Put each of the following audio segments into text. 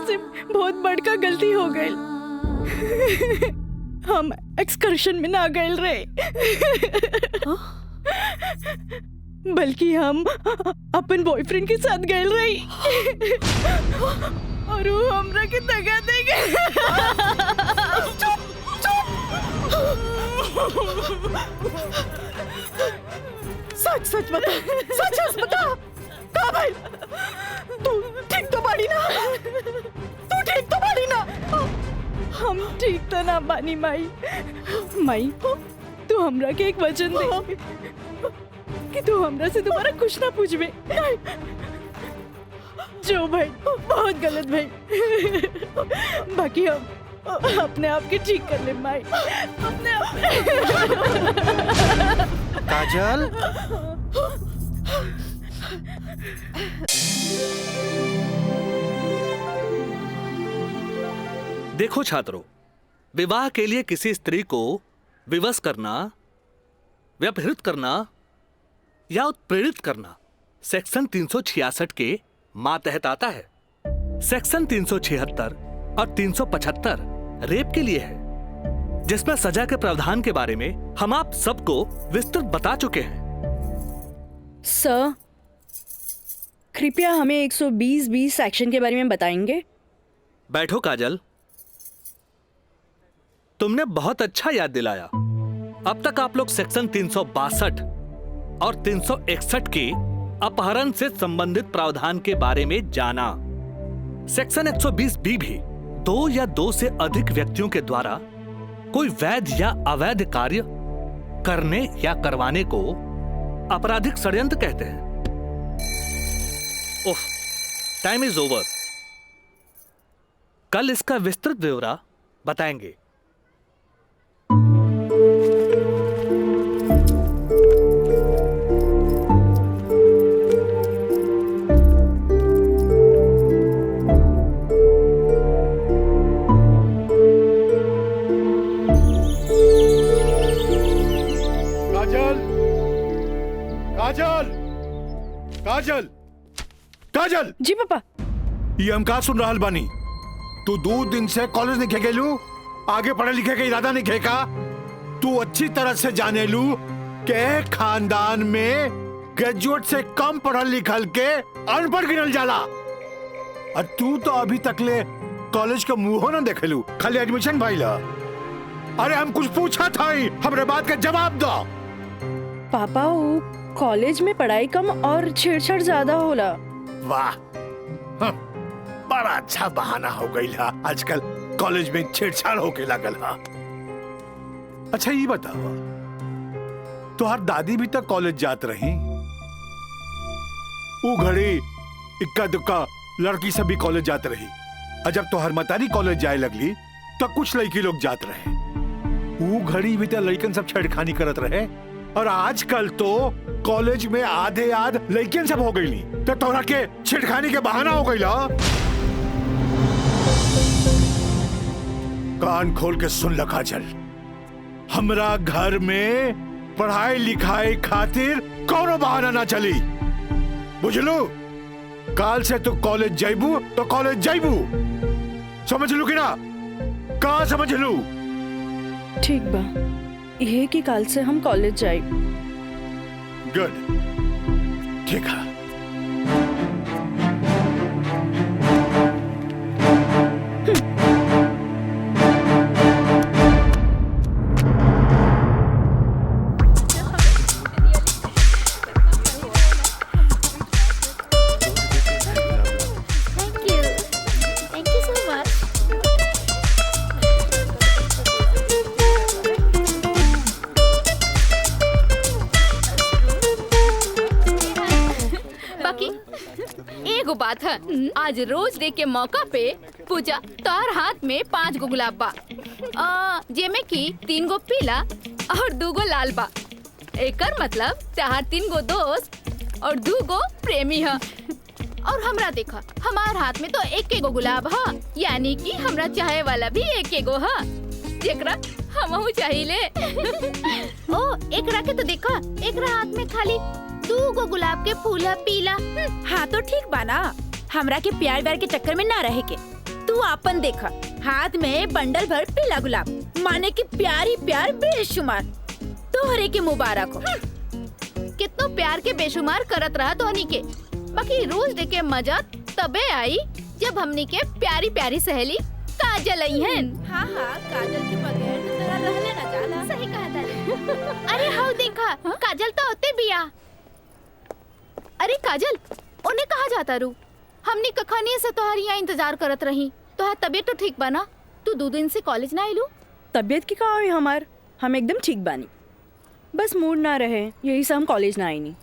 से बहुत बड़का गलती हो गई। हम एक्सकर्शन में ना गए रहे, बल्कि हम अपन बॉयफ्रेंड के साथ गए रही और वो हमरा के दगा दे गए। सच सच बता, सच सच बता, का भाई तू ठीक तो बाड़ी ना? तू ठीक तो बाड़ी ना? हम ठीक तो ना बानी माई। माई तू हमरा के एक वचन दे कि तू हमरा से दोबारा कुछ ना पूछबे। जो भाई बहुत गलत भाई, बाकी हम अपने आप के ठीक कर ले माई, अपने आप। काजल, देखो छात्रों, विवाह के लिए किसी स्त्री को विवश करना, व्यभिचारित करना या उत्प्रेरित करना सेक्शन 366 के मातहत आता है। सेक्शन 376 और 375 रेप के लिए है, जिसमें सजा के प्रावधान के बारे में हम आप सबको विस्तृत बता चुके हैं। सर, कृपया हमें 120(b) सेक्शन के बारे में बताएंगे? बैठो काजल, तुमने बहुत अच्छा याद दिलाया। अब तक आप लोग सेक्शन 362 और 361 के अपहरण से संबंधित प्रावधान के बारे में जाना। सेक्शन 120(b) भी 2 या 2 से अधिक व्यक्तियों के द्वारा कोई वैध या अवैध कार्य करने या करवाने को आपराधिक षड्यंत्र कहते हैं। ओह, टाइम इज ओवर। कल इसका विस्तृत ब्यौरा बताएंगे। काजल, काजल, काजल। जी पापा। ये हम का सुन रहल बानी? तू 2 दिन से कॉलेज नहीं गेलू, आगे पढ़े लिखे के इरादा नहीं का? तू अच्छी तरह से जाने लू के खानदान में ग्रेजुएट से कम पढ़ल लिखल के अनपढ़ गिनल जाला। और तू तो अभी तक ले कॉलेज का मुंह ना देखेलू, खाली एडमिशन भइला। अरे हम कुछ पूछा था, हमरे बात का जवाब दो। पापा, वो कॉलेज में पढ़ाई कम और छेड़छाड़ ज्यादा होला। वाह, बड़ा अच्छा बहाना हो गई है। आजकल कॉलेज में छेड़छाड़ होके लागल है। अच्छा ये बताओ, तुहार दादी भी तक कॉलेज जात रही? वो घड़ी इक्का दुक्का लड़की सब भी कॉलेज जात रही। और जब तुहार मतारी कॉलेज जाए लगली तो कुछ लड़की लोग जात रहे। वो घड़ी भी तो लड़कन सब छेड़खानी करत रहे। और आजकल तो कॉलेज में आधे आध लड़कियन सब हो गई, तो तोरा के छेड़खानी के बहाना हो गई। कान खोल के सुन ल काजल, हमरा घर में पढ़ाई लिखाई खातिर कोनो बहाना ना चली, बुझलू? काल से तू कॉलेज जाइबू तो कॉलेज जाइबू, समझ लू कि ना? का समझ लू? ठीक बा, ये कि काल से हम कॉलेज जाए। गुड, ठीक है। बात है, आज रोज डे के मौका पे पूजा तोहर हाथ में 5 गो गुलाब बा, जेमे की 3 गो पीला और 2 गो लाल बा। एकर मतलब तोहर 3 गो दोस्त और 2 गो प्रेमी है। और हमरा देखा, हमार हाथ में तो 1 गो गुलाब है, यानी कि हमरा चाहे वाला भी 1 गो है, जेकरा हमहू चाहिए। ओ, एकरा के तो देखा, एकरा हाथ में खाली 2 गो गुलाब के फूल है, पीला। हाँ तो ठीक बाना, हमरा के प्यार व्यार के चक्कर में ना रहे के। तू आपन देखा, हाथ में बंडल भर पीला गुलाब, माने की प्यारी प्यार बेशुमार। तोहरे के मुबारक हो। कितनो प्यार के बेशुमार करत रहा तोहनी के, बाकी रोज देखे मजा तबे आई जब हमनी के प्यारी प्यारी सहेली काजल आई है। हाँ हाँ, काजल के बगैर तो तेरा रहले न जाला। सही कहा था। अरे हाउ देखा, काजल तो होते बिया। अरे काजल, उन्हें कहा जाता रू? हमनी कखानी से तोहार यहाँ इंतजार करत रही। तोहार तबीयत तो ठीक बना? तू 2 दिन से कॉलेज ना आइलू? तबीयत की कहा है हमार, हम एकदम ठीक बानी, बस मूड ना रहे यही से हम कॉलेज ना आई नहीं।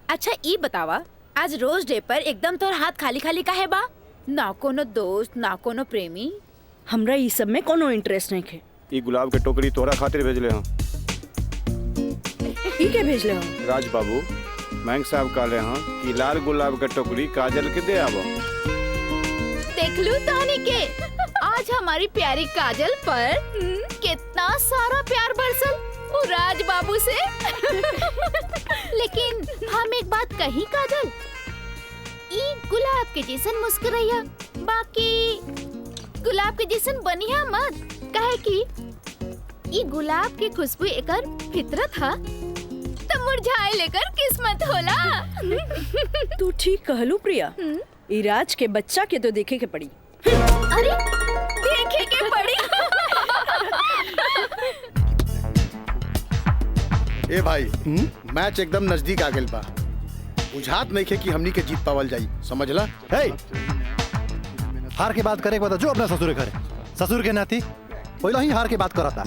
अच्छा ई बतावा, आज रोज डे पर एकदम तोर हाथ खाली खाली काहे बा? ना कोनो दोस्त ना कोनो प्रेमी? हमरा ई सब में कोनो इंटरेस्ट नहीं है। ई गुलाब के टोकरी तोरा खातिर भेजले हूँ। ई के भेजले हो? राज बाबू, बैंक साहब कहले हैं कि लाल गुलाब के टोकरी काजल के दे आवो। देख लू तोहनी के, आज हमारी प्यारी काजल पर कितना सारा प्यार बरसल वो राज बाबू से। लेकिन हम एक बात कही काजल, ई गुलाब के जैसन मुस्कुराइया, बाकी गुलाब के जैसन बनिया मत, काहे कि ई गुलाब के खुशबू एकर फितरत हा, तो मुरझाए लेकर किस्मत होला। तू ठीक कहलू प्रिया, ई राज के बच्चा के तो देखे के पड़ी। अरे देखे के पड़ी। ए भाई, मैच एकदम नजदीक आ गइल बा। बुझात नहीं खे कि हमनी के जीत पावल जाई, समझला? हे, हार के बात करे जो अपना ससुर करे, ससुर के नाती पहले ही हार के बात करता।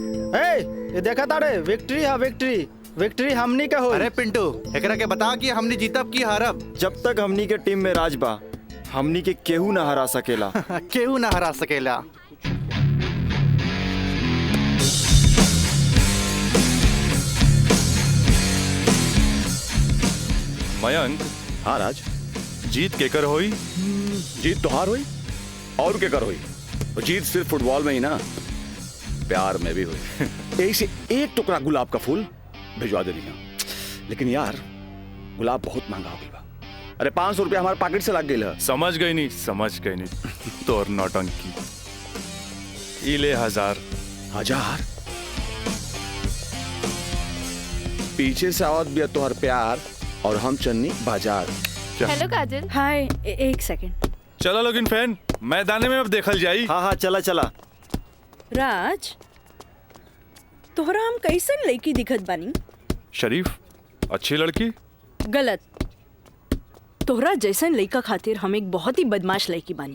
ये देखा तारे, विक्ट्री है विक्ट्री, विक्ट्री हमनी का हो। अरे पिंटू, एकरा के बता कि हमनी जीतब की हारब? जब तक हमनी के टीम में राज बा, हमनी के केहू ना हरा सकेला। केहू ना हरा सकेला। मयंक, हाँ राज, जीत केकर होई? जीत तो हार हुई और क्या कर हुई? जीत सिर्फ फुटबॉल में ही ना, प्यार में भी हुई। यही से एक टुकड़ा गुलाब का फूल भिजवा दे रही। लेकिन यार गुलाब बहुत महंगा हो गया। अरे 500 रुपया हमारे पॉकेट से लग गई। समझ गई नहीं तोर नौटंकी। ई ले 1000। पीछे से आवत भी तोहर प्यार और हम चन्नी बाजार। हेलो काजल। हाय, एक सेकंड। चला लोगिन फैन, मैदाने में अब देखल जाई। हाँ हाँ, चला चला। राज, तोहरा हम कैसन लड़की दिखत बानी? शरीफ, अच्छी लड़की। गलत, तोहरा जैसन लड़का खातिर हम एक बहुत ही बदमाश लड़की बानी।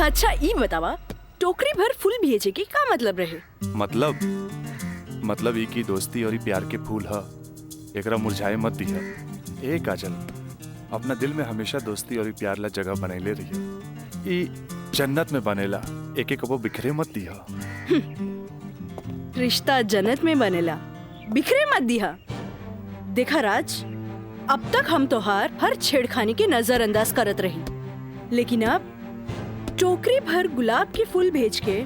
अच्छा ई बतावा, टोकरी भर फूल भेजे के का मतलब रहे? मतलब ई की दोस्ती और ई प्यार के फूल ह, एकरा मुरझाए मत दिया। ए काजल, अपना दिल में हमेशा दोस्ती और ई प्यार ला जगह बनैले रहिए। ई जन्नत में बनेला, एक एक कबो बिखरे मत दिया। रिश्ता जन्नत में बनेला, बिखरे मत दिया। देखा राज, अब तक हम तोहार हर छेड़खानी के नजरअंदाज करत रही, लेकिन अब टोकरी भर गुलाब के फूल भेज के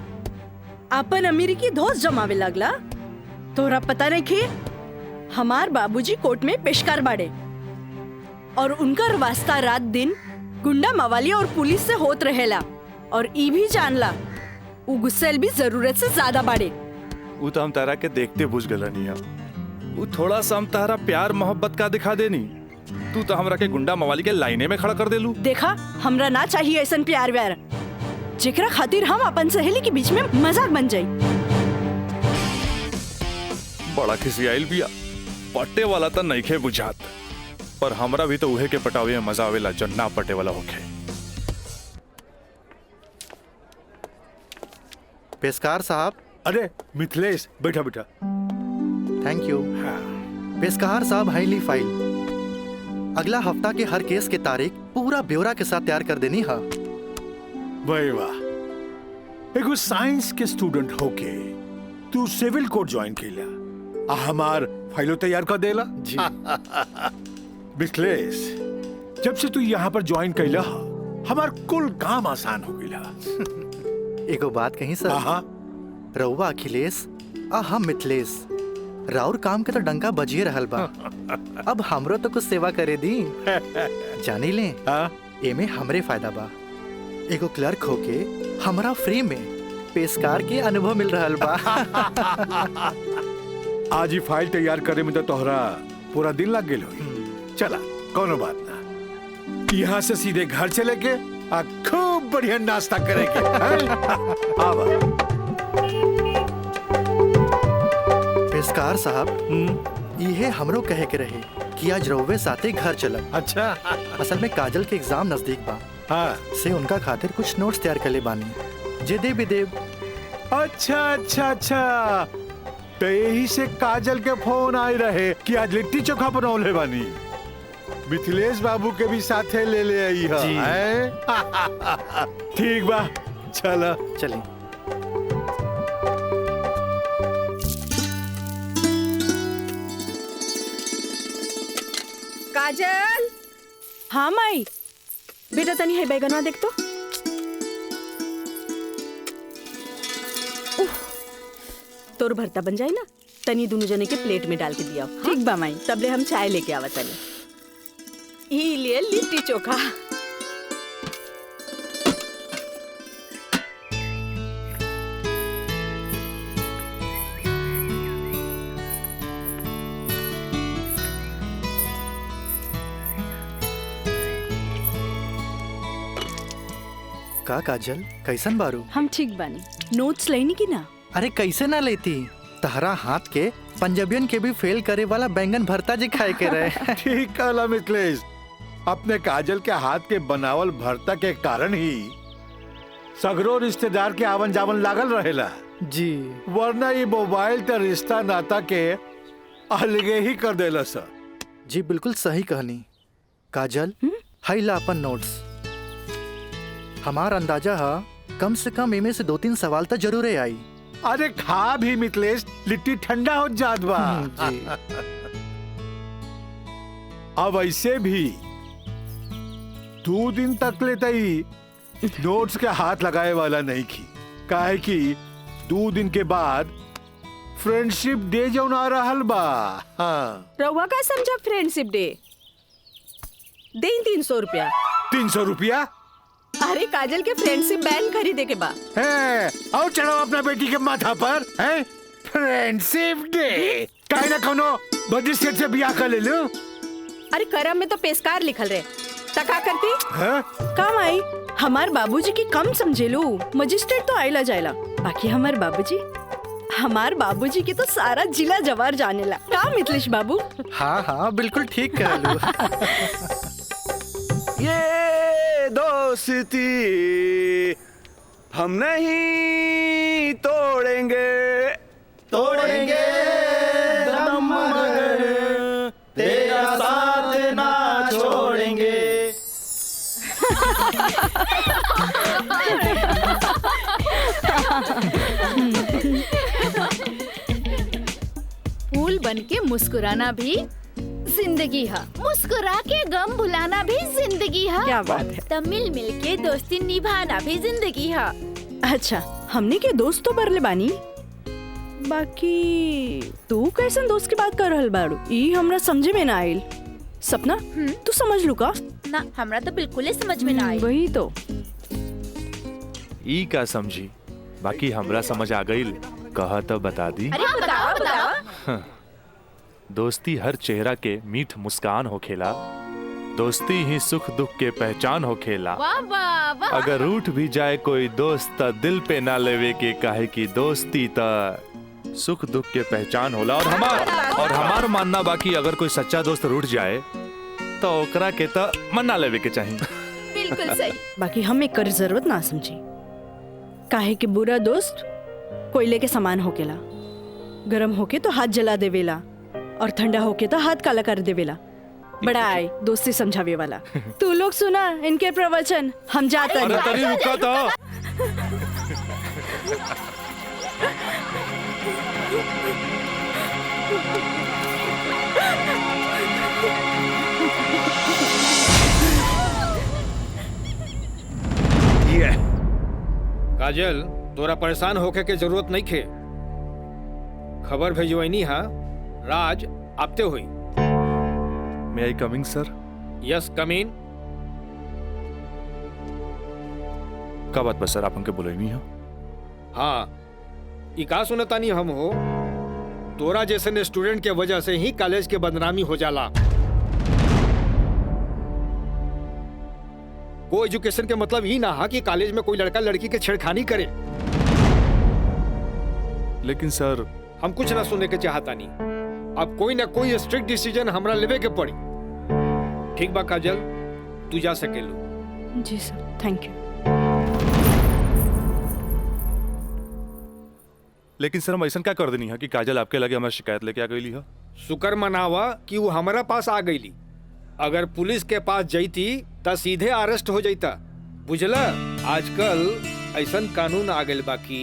अपन अमेरिकी दोस्त जमावे लगला। तोहरा पता नहीं खे, हमार बाबूजी कोर्ट में पेशकार बाड़े और उनका वास्ता रात दिन गुंडा मवाली और पुलिस से होत रहेला। और ई भी जानला, वो गुस्सेल भी जरूरत से ज्यादा बाड़े। वो तो हम तारा के देखते बुझ गलनी है। वो थोड़ा सा हम तारा प्यार मोहब्बत का दिखा देनी, तू तो हमरा के गुंडा मवाली के लाइने में खड़ा कर देलू। देखा, हमरा ना चाहिए ऐसा प्यार व्यार, जेकरा खातिर हम अपन सहेली के बीच में मजाक बन जाई। बड़ा खिसियाइल बिया, पट्टे वाला तो नइखे बुझात, पर हमरा भी तो उहे के पटावे में मजा आवेला जो ना पटे वाला होखे। पेशकार साहब। अरे मिथिलेश, बैठा बेटा। Thank you. पेशकार साहब, हाईली फाइल अगला हफ्ता के हर केस के तारीख पूरा ब्यौरा के साथ तैयार कर देनी है। वाह वाह, एगो साइंस के स्टूडेंट होके तू सिविल कोर्ट ज्वाइन कैला, हमार फाइलो तैयार कर देला जी। मिथिलेश, जब से तू यहाँ पर ज्वाइन कैला, हमार कुल काम आसान हो गया। एगो बात कहीं सर, रउआ अखिलेश आ हम मिथिलेश, राउर काम के तो डंका बजिए रहल बा। अब हमरो तो कुछ सेवा करे दी। जानी ले, एमे हमरे फायदा बा। एगो क्लर्क होके हमरा फ्री में पेशकार के अनुभव मिल रहा बा। आज ही फाइल तैयार करे में तो तोहरा पूरा दिन लग गेल होई। चला कोनो बात ना, यहाँ से सीधे घर चले के आ खूब बढ़िया नाश्ता करेंगे। आवा। पेशकार साहब, ये हमरो कहे के रहे कि आज रउवे साथे घर चलब। अच्छा। असल में काजल के एग्जाम नजदीक बा। हाँ। से उनका खातिर कुछ नोट्स तैयार कर ले बानी, जे दे भी देव। अच्छा अच्छा अच्छा, तो यही से काजल के फोन आए रहे कि आज लिट्टी चोखा बनौले बानी। मिथिलेश बाबू के भी साथे ले ले आई है। ठीक बा, चला चली। काजल। हाँ माई, बेटा तनी है बैगनवा देख तो। तोर भरता बन जाए ना, तनी दोनों जने के प्लेट में डाल के दिया। ठीक बा माई, तबले हम चाय लेके आवा तनी। ई लिए लिट्टी चोखा। का काजल, कैसन बारू? हम ठीक बानी। नोट्स लेनी की ना? अरे कैसे ना लेती, तहरा हाथ के पंजाबियन के भी फेल करे वाला बैंगन भरता जी खाए के रहे। ठीक कहला मिथिलेश, अपने काजल के हाथ के बनावल भरता के कारण ही सगरो रिश्तेदार के आवन जावन लागल रहेला जी, वरना ये मोबाइल ते रिश्ता नाता के अलगे ही कर देला सर। जी बिल्कुल सही कहनी। काजल, हाई ला अपन नोट्स। हमार अंदाजा है कम से कम इमे से 2-3 सवाल तो जरूर आई। अरे खा भी मिथिलेश, लिट्टी ठंडा हो जात बा। अब ऐसे भी 2 दिन तक लेते ही नोट्स के हाथ लगाए वाला नहीं की, काहे कि 2 दिन के बाद फ्रेंडशिप डे जो आ रहल बा। हाँ। रउआ का समझा फ्रेंडशिप डे? दे 300 रुपया। 300 रुपया? अरे काजल के फ्रेंडशिप बैंड खरीदे के बा। है, और चढ़ाओ अपना बेटी के माथा पर। है फ्रेंडशिप डे, काहे ना कोनो बड़ी सेठ से बियाह कर ले लो। अरे करम में तो पेशकार लिखल रहे, तका करती है? काम आई। हमार बाबूजी की कम समझे लो, मजिस्ट्रेट तो आइला जाइला, बाकी हमार बाबूजी की तो सारा जिला जवार जानेला। का मिथिलेश बाबू? हाँ हाँ बिल्कुल ठीक कह लू। ये दोस्ती हम नहीं तोड़ेंगे, तोड़ेंगे दम मगर तेरा साथ ना छोड़ेंगे। फूल बन के मुस्कुराना भी जिंदगी है, मुस्कुरा के गम भुलाना भी जिंदगी है। क्या बात है। तब मिल मिल के दोस्ती निभाना भी जिंदगी है। अच्छा, हमने के दोस्त तो बरले बानी, बाकी तू कैसन दोस्त की बात कर रहल बाड़ू? ई हमरा समझे में ना आइल। सपना, तू समझ लू का? ना, हमरा तो बिल्कुल ही समझ में ना आई। वही तो। ई का समझी, बाकी हमरा समझ आ गई। कहा तो बता दी। अरे बताओ बताओ। दोस्ती हर चेहरा के मीठ मुस्कान होखेला, दोस्ती ही सुख दुख के पहचान होखेला। वाह वाह वाह। अगर रूठ भी जाए कोई दोस्त त दिल पे ना लेवे के, काहे की दोस्ती त सुख दुख के पहचान होला। और हमार मानना बाकी अगर कोई सच्चा दोस्त रूठ जाए तो ओकरा के त मना लेवे के चाहिए। बिल्कुल सही। बाकी हम एक कर जरूरत ना समझी, काहे कि बुरा दोस्त कोयले के समान होकेला, गरम होके तो हाथ जला देवेला और ठंडा होके तो हाथ काला कर देवेला। बड़ा आए दोस्ती समझावे वाला। तू लोग सुना इनके प्रवचन, हम जाते अरे तनी रुका तो। ये काजल, तोरा परेशान होके के जरूरत नहीं खे। खबर भेजवैनी हा, राज आपते हुई। May I coming sir? Yes come in. का बात बस सर आप हमके बोले नहीं हो? हाँ, ई का सुनतानी हम हो, तोरा जैसे स्टूडेंट के वजह से ही कॉलेज के बदनामी हो जाला। को एजुकेशन के मतलब ही ना हा कि कॉलेज में कोई लड़का लड़की के छेड़खानी करे। लेकिन सर हम कुछ ना सुनने के चाहता नहीं। अब कोई ना कोई स्ट्रिक्ट डिसीजन हमरा लेवे के पड़ी। ठीक बा काजल, तू जा सकेलू। जी सर, थैंक यू। लेकिन सर हम ऐसा क्या कर देनी है कि काजल आपके लगे हमारी शिकायत लेके आ गई है? शुक्र मनावा कि वो हमारा पास आ गईली। अगर पुलिस के पास जईती त सीधे अरेस्ट हो जाता। बुझला, आजकल ऐसा कानून आ गइल बा कि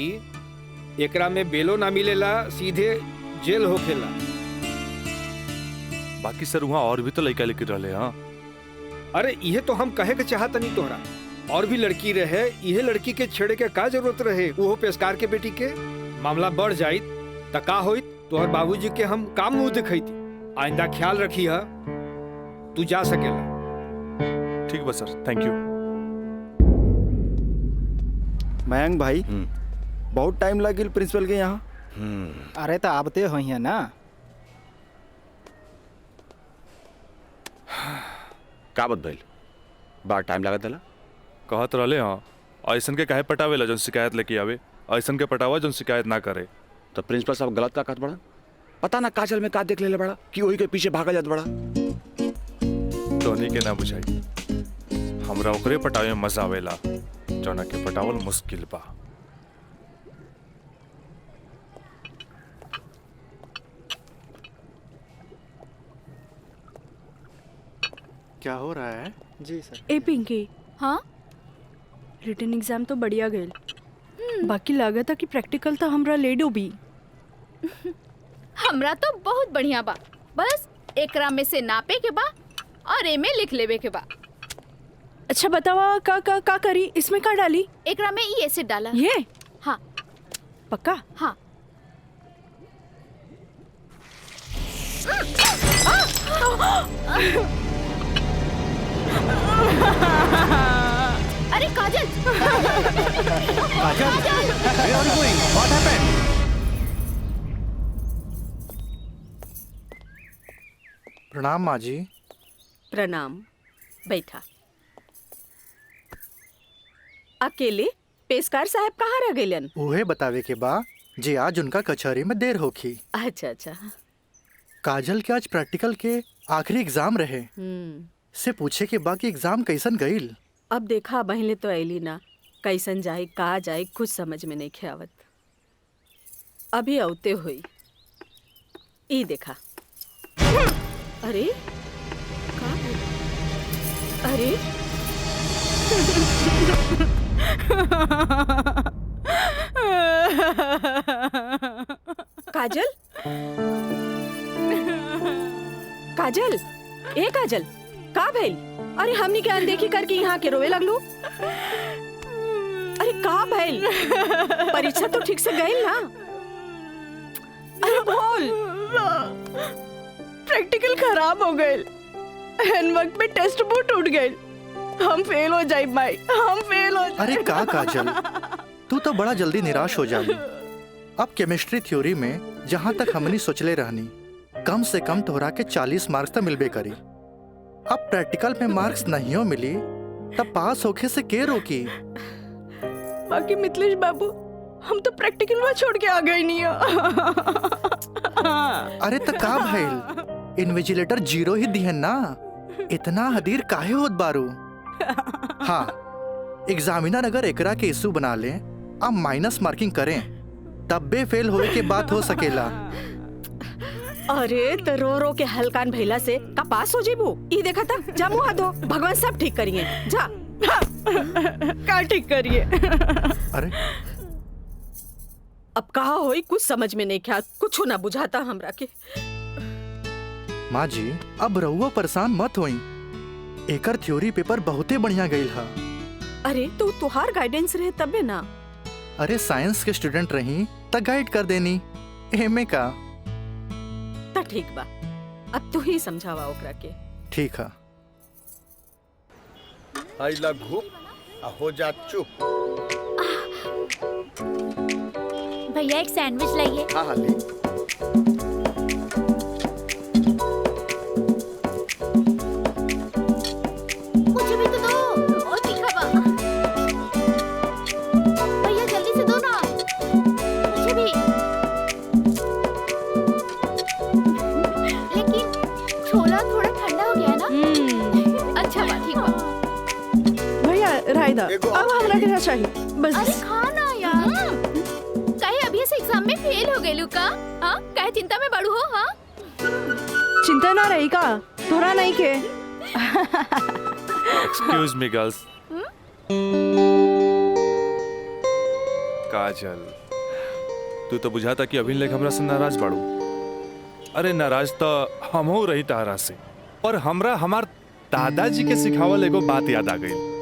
एकरा में बेलो ना मिलेला, सीधे जेल होखेला। बाकी सर वहाँ और भी तो लड़का लेके रहे। हाँ, अरे ये तो हम कहे के चाहत नहीं तोहरा। और भी लड़की रहे, यह लड़की के छेड़े के का जरूरत रहे? वो पेशकार के बेटी के मामला बढ़ जाई त का होई? तोहर बाबूजी के हम काम मुंह दिखैती। आइंदा ख्याल रखी है, तू जा सकेला। ठीक बा सर, थैंक यू। मयंक भाई, बहुत टाइम लगिल प्रिंसिपल के यहाँ। अरे तो आबते हो ही है ना। का बात भइल? बड़ा टाइम लागत दला। कहत रहले हाँ, ऐसन के काहे पटावेला जौन शिकायत लेके आवे, ऐसन के पटावा जौन शिकायत ना करे। तो प्रिंसिपल साहब गलत का कहत बड़ा? पता ना काजल में का देख लेले बड़ा कि वही के पीछे भागा जात बड़ा। तोहनी के ना बुझाई, हमरा ओकरे पटावे में मजा आवेला जौना के पटावल मुश्किल बा। क्या हो रहा है? जी सर। ए पिंकी, हाँ रिटन एग्जाम तो बढ़िया गए, बाकी लागत कि प्रैक्टिकल तो हमरा ले डूबी। हमरा तो बहुत बढ़िया बा, बस एकरा में से नापे के बा और ए में लिख लेवे के बा। अच्छा बतावा का करी, इसमें का डाली? एकरा में ई एसिड डाला। ये? हाँ। पक्का? हाँ। अरे काजल! काजल, where are you going? What happened? प्रणाम माँ जी। प्रणाम, बैठा। अकेले पेशकार साहब कहाँ रह गइलन? उहे बतावे के बा जे आज उनका कचहरी में देर होखी। अच्छा अच्छा। काजल के आज प्रैक्टिकल के आखिरी एग्जाम रहे, से पूछे के बा कि एग्जाम कैसन गईल। अब देखा बहले तो ऐली ना, कैसन जाए का जाए कुछ समझ में नहीं ख्यावत। अभी औते हुई ई देखा। अरे का? अरे काजल, काजल, ए काजल, का भइल? अरे हमनी के अनदेखी करके यहाँ के रोवे लगलू। अरे का भइल? परीक्षा तो ठीक से गई ना? अरे बोल। प्रैक्टिकल खराब हो गए, एन वक्त में टेस्ट बुक टूट गए। हम फेल हो जाए माई, हम फेल हो जाए। अरे का काजल, तू तो बड़ा जल्दी निराश हो जाली। अब केमिस्ट्री थ्योरी में जहाँ तक हमनी सोचले रहनी, कम से कम तोहरा के 40 मार्क्स तो मिलबे करी। अब प्रैक्टिकल में मार्क्स नहीं हो मिली तब पास होके से के रोकी? बाकी मिथिलेश बाबू, हम तो प्रैक्टिकल में छोड़ के आ गए नहीं। अरे तो का भइल, इन्विजिलेटर 0 ही दिहन ना, इतना हदीर काहे होत बारू? हाँ, एग्जामिनर अगर एकरा के इशू बना ले, अब माइनस मार्किंग करें, तब बे फेल होए के बात हो सकेला। अरे तो रो रो के हलकान भैला से का पास हो जेबू? ई देखा था, जा मुँह धो, भगवान सब ठीक करिए। जा। का ठीक करिए? अरे अब कहा होई कुछ समझ में नहीं ख्याल, कुछ ना बुझाता हमरा के। माँ जी, अब रहुआ परेशान मत होई, एकर थ्योरी पेपर बहुते बढ़िया गईल हा। अरे तो तुहार गाइडेंस रहे तबे ना। अरे साइंस के स्टूडेंट रही त गाइड कर देनी, एमे का। ता ठीक बा, अब तू ही समझावा ओकरा के। ठीक है। आई लघु हो जा चुप। भैया एक सैंडविच लाइए। हाँ हाँ ले। मुझे भी तो दो। ओ तीखा बा। भैया जल्दी से दो ना। मुझे भी। लेकिन छोला थोड़ा ठंडा हो गया है ना? अच्छा बा, ठीक बा। भैया रायदा अब हमरा के चाहिए बस। अरे खाना यार। कहे अभी से एग्जाम में फेल हो गए का? हाँ कहे चिंता में बड़ू हो? हाँ चिंता ना रही का थोड़ा नहीं के। Excuse me girls. काजल, तू तो बुझाता कि अभी लेख हमरा से नाराज बाड़ू। अरे नाराज तो हम हो रही तारा से, पर हमरा हमार दादाजी के सिखावल एगो बात याद आ गई।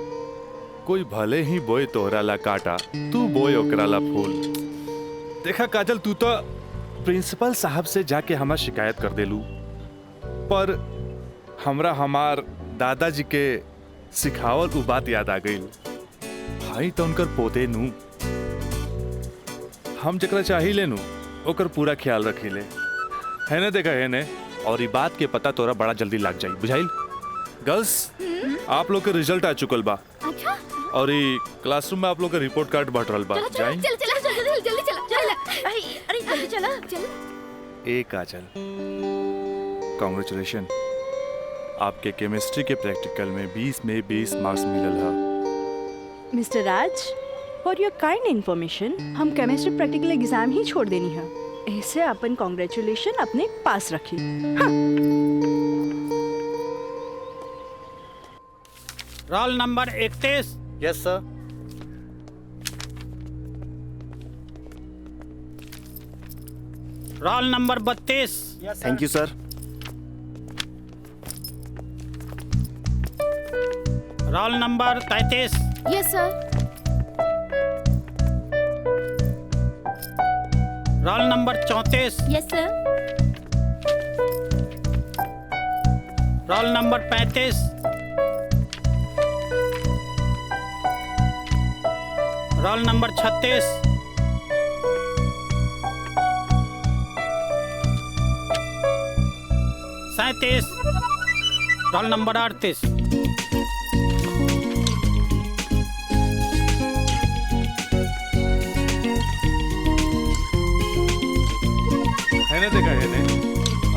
कोई भले ही बोए तोहरा ला काटा, तू बोए ओकरा ला फूल। देखा काजल, तू तो प्रिंसिपल साहब से जाके हमार शिकायत कर देलू, पर हमरा हमार दादाजी के सिखावल उ बात याद आ गई। भाई तो उनकर पोते नू, हम जकरा चाही लेनू ओकर पूरा ख्याल रखी ले, है ना? देखा है ने, और ये बात के पता तोरा बड़ा जल्दी लग जाई, बुझाइल? गर्ल्स, आप लोग के रिजल्ट आ चुकल बा। अच्छा। और ये क्लासरूम में आप लोग का रिपोर्ट कार्ड बांट रहल बा। जाई जल्दी चला। अरे जल्दी चला। ए काजल, कांग्रेचुलेशन, आपके केमिस्ट्री के प्रैक्टिकल में 20 में 20 मार्क्स मिलल है। Mister Raj, for your kind information, हम केमिस्ट्री प्रैक्टिकल एग्जाम ही छोड़ देनी है। ऐसे अपन कांग्रेचुलेशन अपने पास रखी। हाँ। Roll number 31। Yes sir. Roll number 32। Thank you sir. Roll number 33। Yes sir. Roll number 34। Yes sir. Roll number 35। Roll number 36। सैंतीस। Roll number 38। है ना? देखा है ने,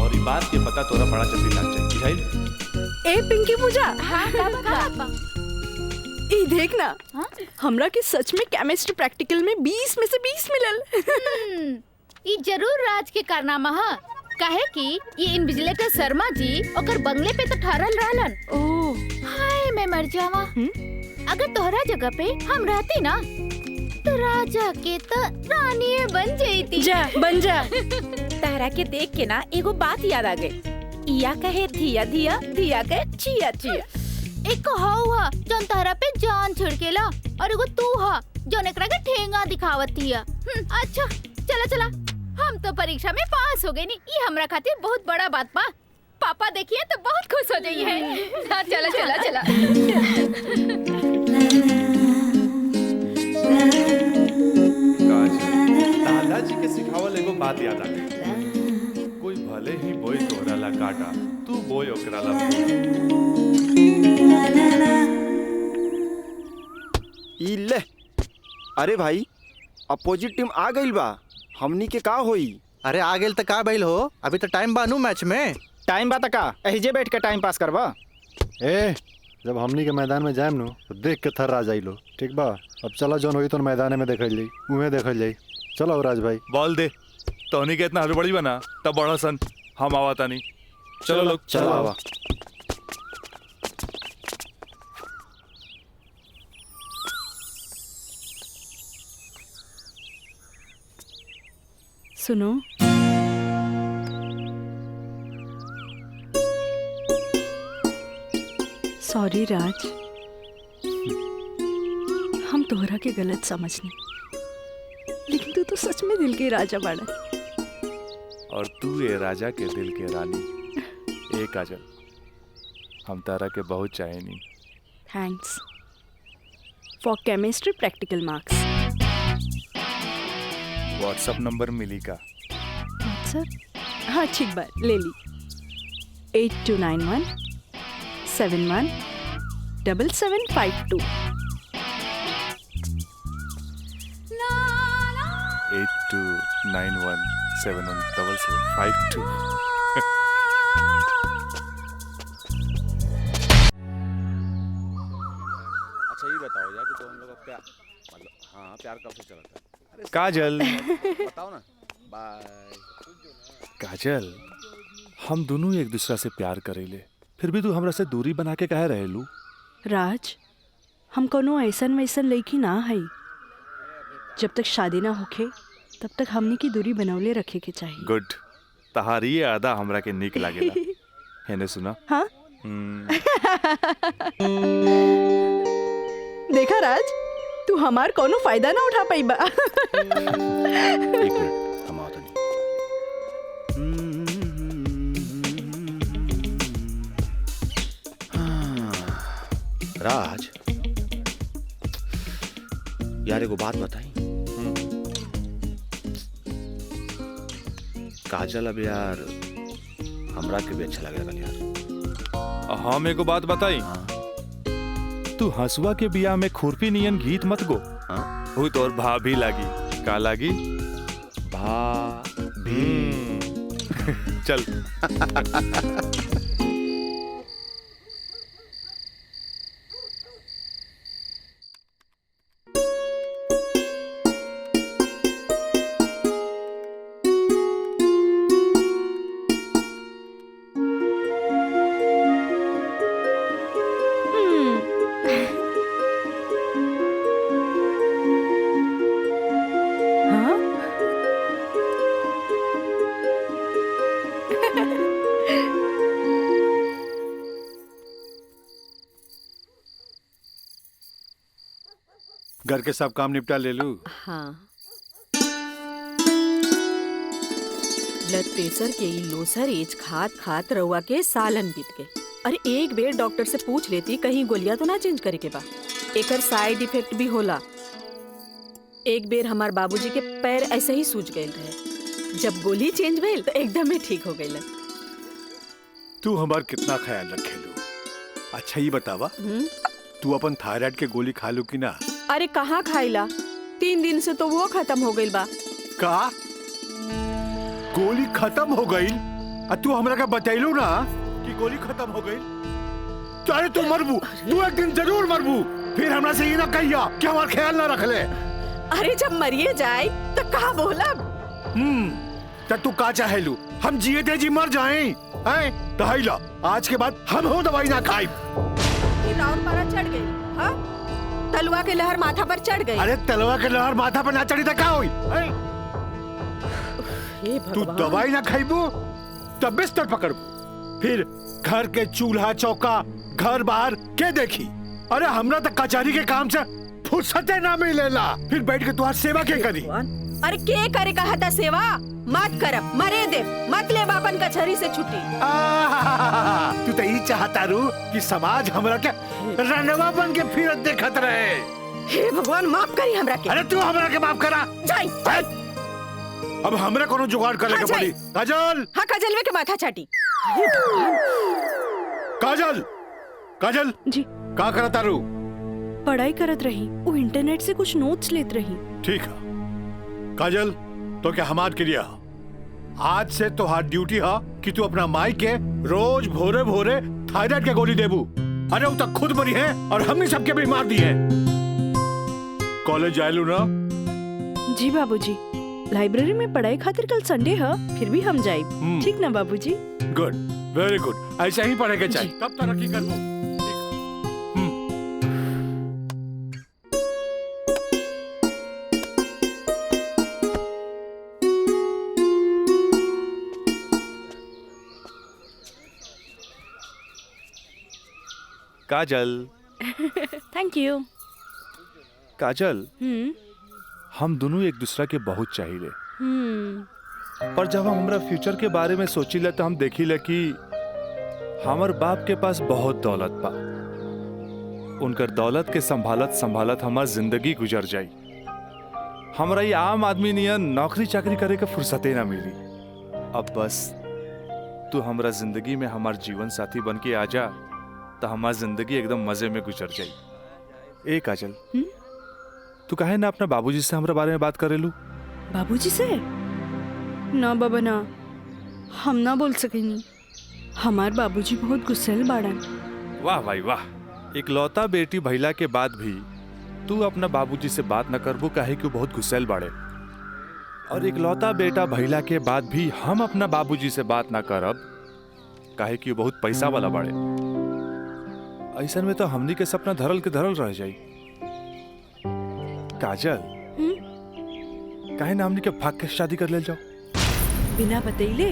और ये बात के पता तोरा बड़ा जल्दी लग जाए, बुझाइल? ए पिंकी पूजा, हाँ का ई देखना, हमरा के सच में केमिस्ट्री प्रैक्टिकल में 20 में से 20 मिलल। ये जरूर राज के कारनामा है। कहे कि ये इन्विजिलेटर शर्मा जी ओकर बंगले पे तो ठहरल रहलन। ओह हाय मैं मर जावा। अगर तोहरा जगह पे हम रहती ना तो राजा के तो रानी बन जाती। जा बन जा। तारा के देख के ना एगो बात याद आ गई। इया कहे धिया धिया, धिया कहे चिया चिया। एक हुआ जौन तारा पे जान छिड़केला, और एगो तू हा जौन एकरा के ठेंगा दिखावत हिया। अच्छा चला चला, हम तो परीक्षा में पास हो गए नी, ये हमरा खातिर बहुत बड़ा बात बा। पापा देखिए तो बहुत खुश हो जाइए। हाँ चला चला चला। दादाजी के सिखावल एगो बात याद आ गई। कोई भले ही बोए तोहरा ला काटा, तू बोए ओकरा ला ई ले। अरे भाई, अपोजिट टीम आ गई बा, हमनी के का होई? अरे आ गेल त का भइल हो? अभी तो टाइम बानू मैच में। टाइम बा त का एहिजे बैठ के टाइम पास करबा? ए जब हमनी के मैदान में जाएम नु तो देख के थर्रा जाइलो, ठीक बा? अब चला जौन होई तो मैदान में देखल जाई, उहे देखल जाई। चलो राज भाई बॉल दे। तोहनी के इतना हड़बड़ी बना तब बड़ा सन, हम आवाता नहीं। चलो लोग चलो आवा। सुनो, सॉरी राज, हम तोहरा के गलत समझनी, लेकिन तू तो सच में दिल के राजा बाड़ा। और तू ये राजा के दिल के रानी। ए काजल, हम तारा के बहुत चाहेनी। Thanks for chemistry practical marks. WhatsApp number मिली का? WhatsApp? हाँ ठीक बात ले ली। 8291 71 7752। 8291717752। अच्छा ये बताओ यार कि तो हम लोग का प्यार मतलब हाँ प्यार कब से चला था? काजल बताओ ना। बाय। काजल, हम दोनों एक दूसरा से प्यार करेले, फिर भी तू हमरा से दूरी बना के काहे रहेलू? राज, हम कोनो ऐसन वैसन लड़की ना है। जब तक शादी ना होखे तब तक हमने की दूरी बनौले रखे के चाहिए। गुड, तहारी ये आदा हमरा के निक लागेला। हेने सुना? हाँ? देखा राज, तू हमार कोनो फायदा ना उठा पाई बा। एक मिनट हम आओ तनी। राज यार एगो बात बताई। काजल अब यार हमरा के भी अच्छा लगेगा यार। हम एगो बात बताई। तू हंसुआ के बिया में खुरपी नियन गीत मत गो। वो तो और भाभी लागी। का लागी? भाभी। चल। घर के सब काम निपटा ले लूं। हाँ, ब्लड प्रेशर के ई लोसर एज खात खात रउआ के सालन बीत गए। अरे एक बेर डॉक्टर से पूछ लेती कहीं गोलियां तो ना चेंज करे के बा। एकर साइड इफेक्ट भी होला। एक बेर हमार बाबूजी के पैर ऐसे ही सूज गए रहे, जब गोली चेंज भइल तो एकदम ही ठीक हो गइल। तू हमार कितना ख्याल रखेलू। अच्छा ये बतावा, तू अपन थायराइड के गोली खा लू कि ना? अरे कहाँ खाइला, 3 दिन से तो वो खत्म हो गइल बा। का गोली खत्म हो गई? तू हमरा का बतैलू ना कि गोली खत्म हो गई। अरे तू मरबू, तू एक दिन जरूर मरबू। फिर हमरा से ये ना कहिया कि हमार ख्याल ना रख ले। अरे जब मरिए जाए तो कहा बोला। तब तू का चाहेलू? हम जिए थे जी मर जाएं? हैं? दहाइला, आज के बाद हम हो दवाई ना खाई। और पारा चढ़ गई। हाँ? तलवा के लहर माथा पर चढ़ गई। अरे तलवा के लहर माथा पर ना चढ़ी तो क्या हुई? तू दवाई ना खाइबू तब बिस्तर पकड़बू। फिर घर के चूल्हा चौका घर बाहर के देखी? अरे हमरा तो कचहरी के काम से फुर्सते ना मिलेला। फिर बैठ के तुम्हारी सेवा के करी? अरे के करे कहा था सेवा? मत करब, मरे दे, मत ले बापन कचहरी से छुट्टी। तू तो यही चाहता रू कि समाज हमरा के रनवा बन के फिरत देखत रहे। हे भगवान माफ करी हमरा के। अरे तू हमरा के माफ करा। जाई। अब हमरा कोनो जुगाड़ करे के पड़ी। काजल। हाँ काजलवे के माथा चाटी। काजल, काजल जी का करत तारू? पढ़ाई करत रही, वो इंटरनेट से कुछ नोट्स लेत रही। ठीक है काजल, तो क्या हमार क्रिया आज से तो हाथ ड्यूटी है कि तू अपना माई के रोज भोरे भोरे थायराइड के गोली देबू। अरे वो तक खुद मरी है और हमने सबके भी मार दी है। कॉलेज जायलू ना? जी बाबूजी, लाइब्रेरी में पढ़ाई खातिर कल संडे है, फिर भी हम जाए। ठीक ना बाबूजी? Good, very good. ऐसा ही पढ़ेगा चाहिए, तब तरक्की करबू। काजल। Thank you. काजल, हम दोनों एक दूसरा के बहुत चाहिए। पर जब हम हमरा फ्यूचर के बारे में सोचिले तो हम देखिले कि हमार बाप के पास बहुत दौलत बा उनकर दौलत के संभालत संभालत हमार जिंदगी गुजर जाई। हमरा ये आम आदमी नियन नौकरी चाकरी करे के फुर्सते ना मिली। अब बस तू हमरा जिंदगी में हमार जीवन साथी बन के आ जा तो हमार जिंदगी एकदम मजे में गुजर जाई। ए काजल, तू काहे ना अपना बाबूजी से हमरा बारे में बात करेलू? बाबूजी से? ना बाबा ना, हम ना बोल सकेनी। हमार बाबूजी बहुत गुस्सेल बाड़न। वाह भाई वाह, इकलौता बेटी भैला के बाद भी तू अपना बाबूजी से बात न करबू काहे कि बहुत गुस्सेल बाड़े। और इकलौता बेटा भैला के बाद भी हम अपना बाबूजी से बात ना करब काहे कि बहुत पैसा वाला बाड़े। ऐसन में तो हमनी के सपना धरल के धरल रह जाई। काजल, काहे ना हमनी के भाग के शादी कर ले जाओ? बिना बतैले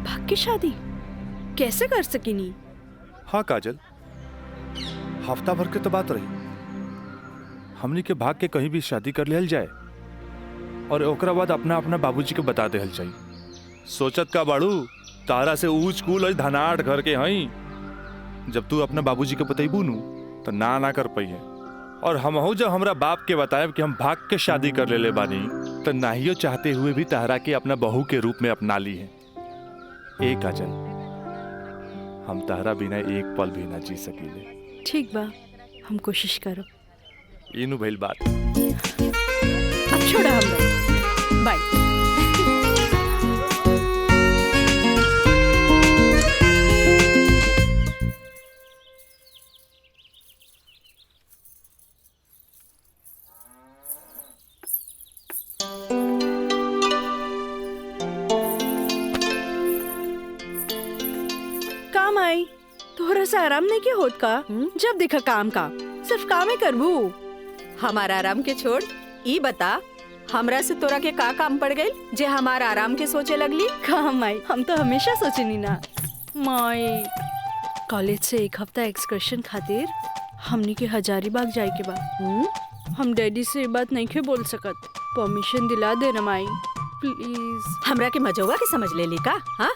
भाग के शादी कैसे कर सकेनी? हाँ काजल, हफ्ता भर के तो बात रही, हमनी के भाग के कहीं भी शादी कर लेल जाए और ओकरा बाद अपना अपना बाबूजी के बता देहल जाई। सोचत का बाड़ू तारा से ऊंच कूल और धनाट घर के हई, जब तू अपना बाबूजी के बतैबू नु तो ना कर पाई है। और हमहू जब हमरा बाप के बताएब कि हम भाग के शादी कर लेले बानी तो नाहियो चाहते हुए भी तारा के अपना बहू के रूप में अपना ली है। ए काजल, हम तारा बिना एक पल भी ना जी सकीले। ठीक बा, हम कोशिश करब। इनु भइल बात। अब छोड़ा हमरा, बाय। काम आई तोहरा से आराम नहीं के होत का? जब देखा काम का सिर्फ काम ही करबू। हमारा आराम के छोड़, ई बता हमरा से तोरा के का काम पड़ गई जे हमारा आराम के सोचे लगली? काम आई, हम तो हमेशा सोचनी ना माई। कॉलेज से एक हफ्ता एक्सकर्शन खातिर हमनी के हजारीबाग जाए के बा। हम डैडी से ये बात नहीं के बोल सकत, परमिशन दिला दे ना माई प्लीज। हमरा के मजौवा के समझ ले ली का? हाँ,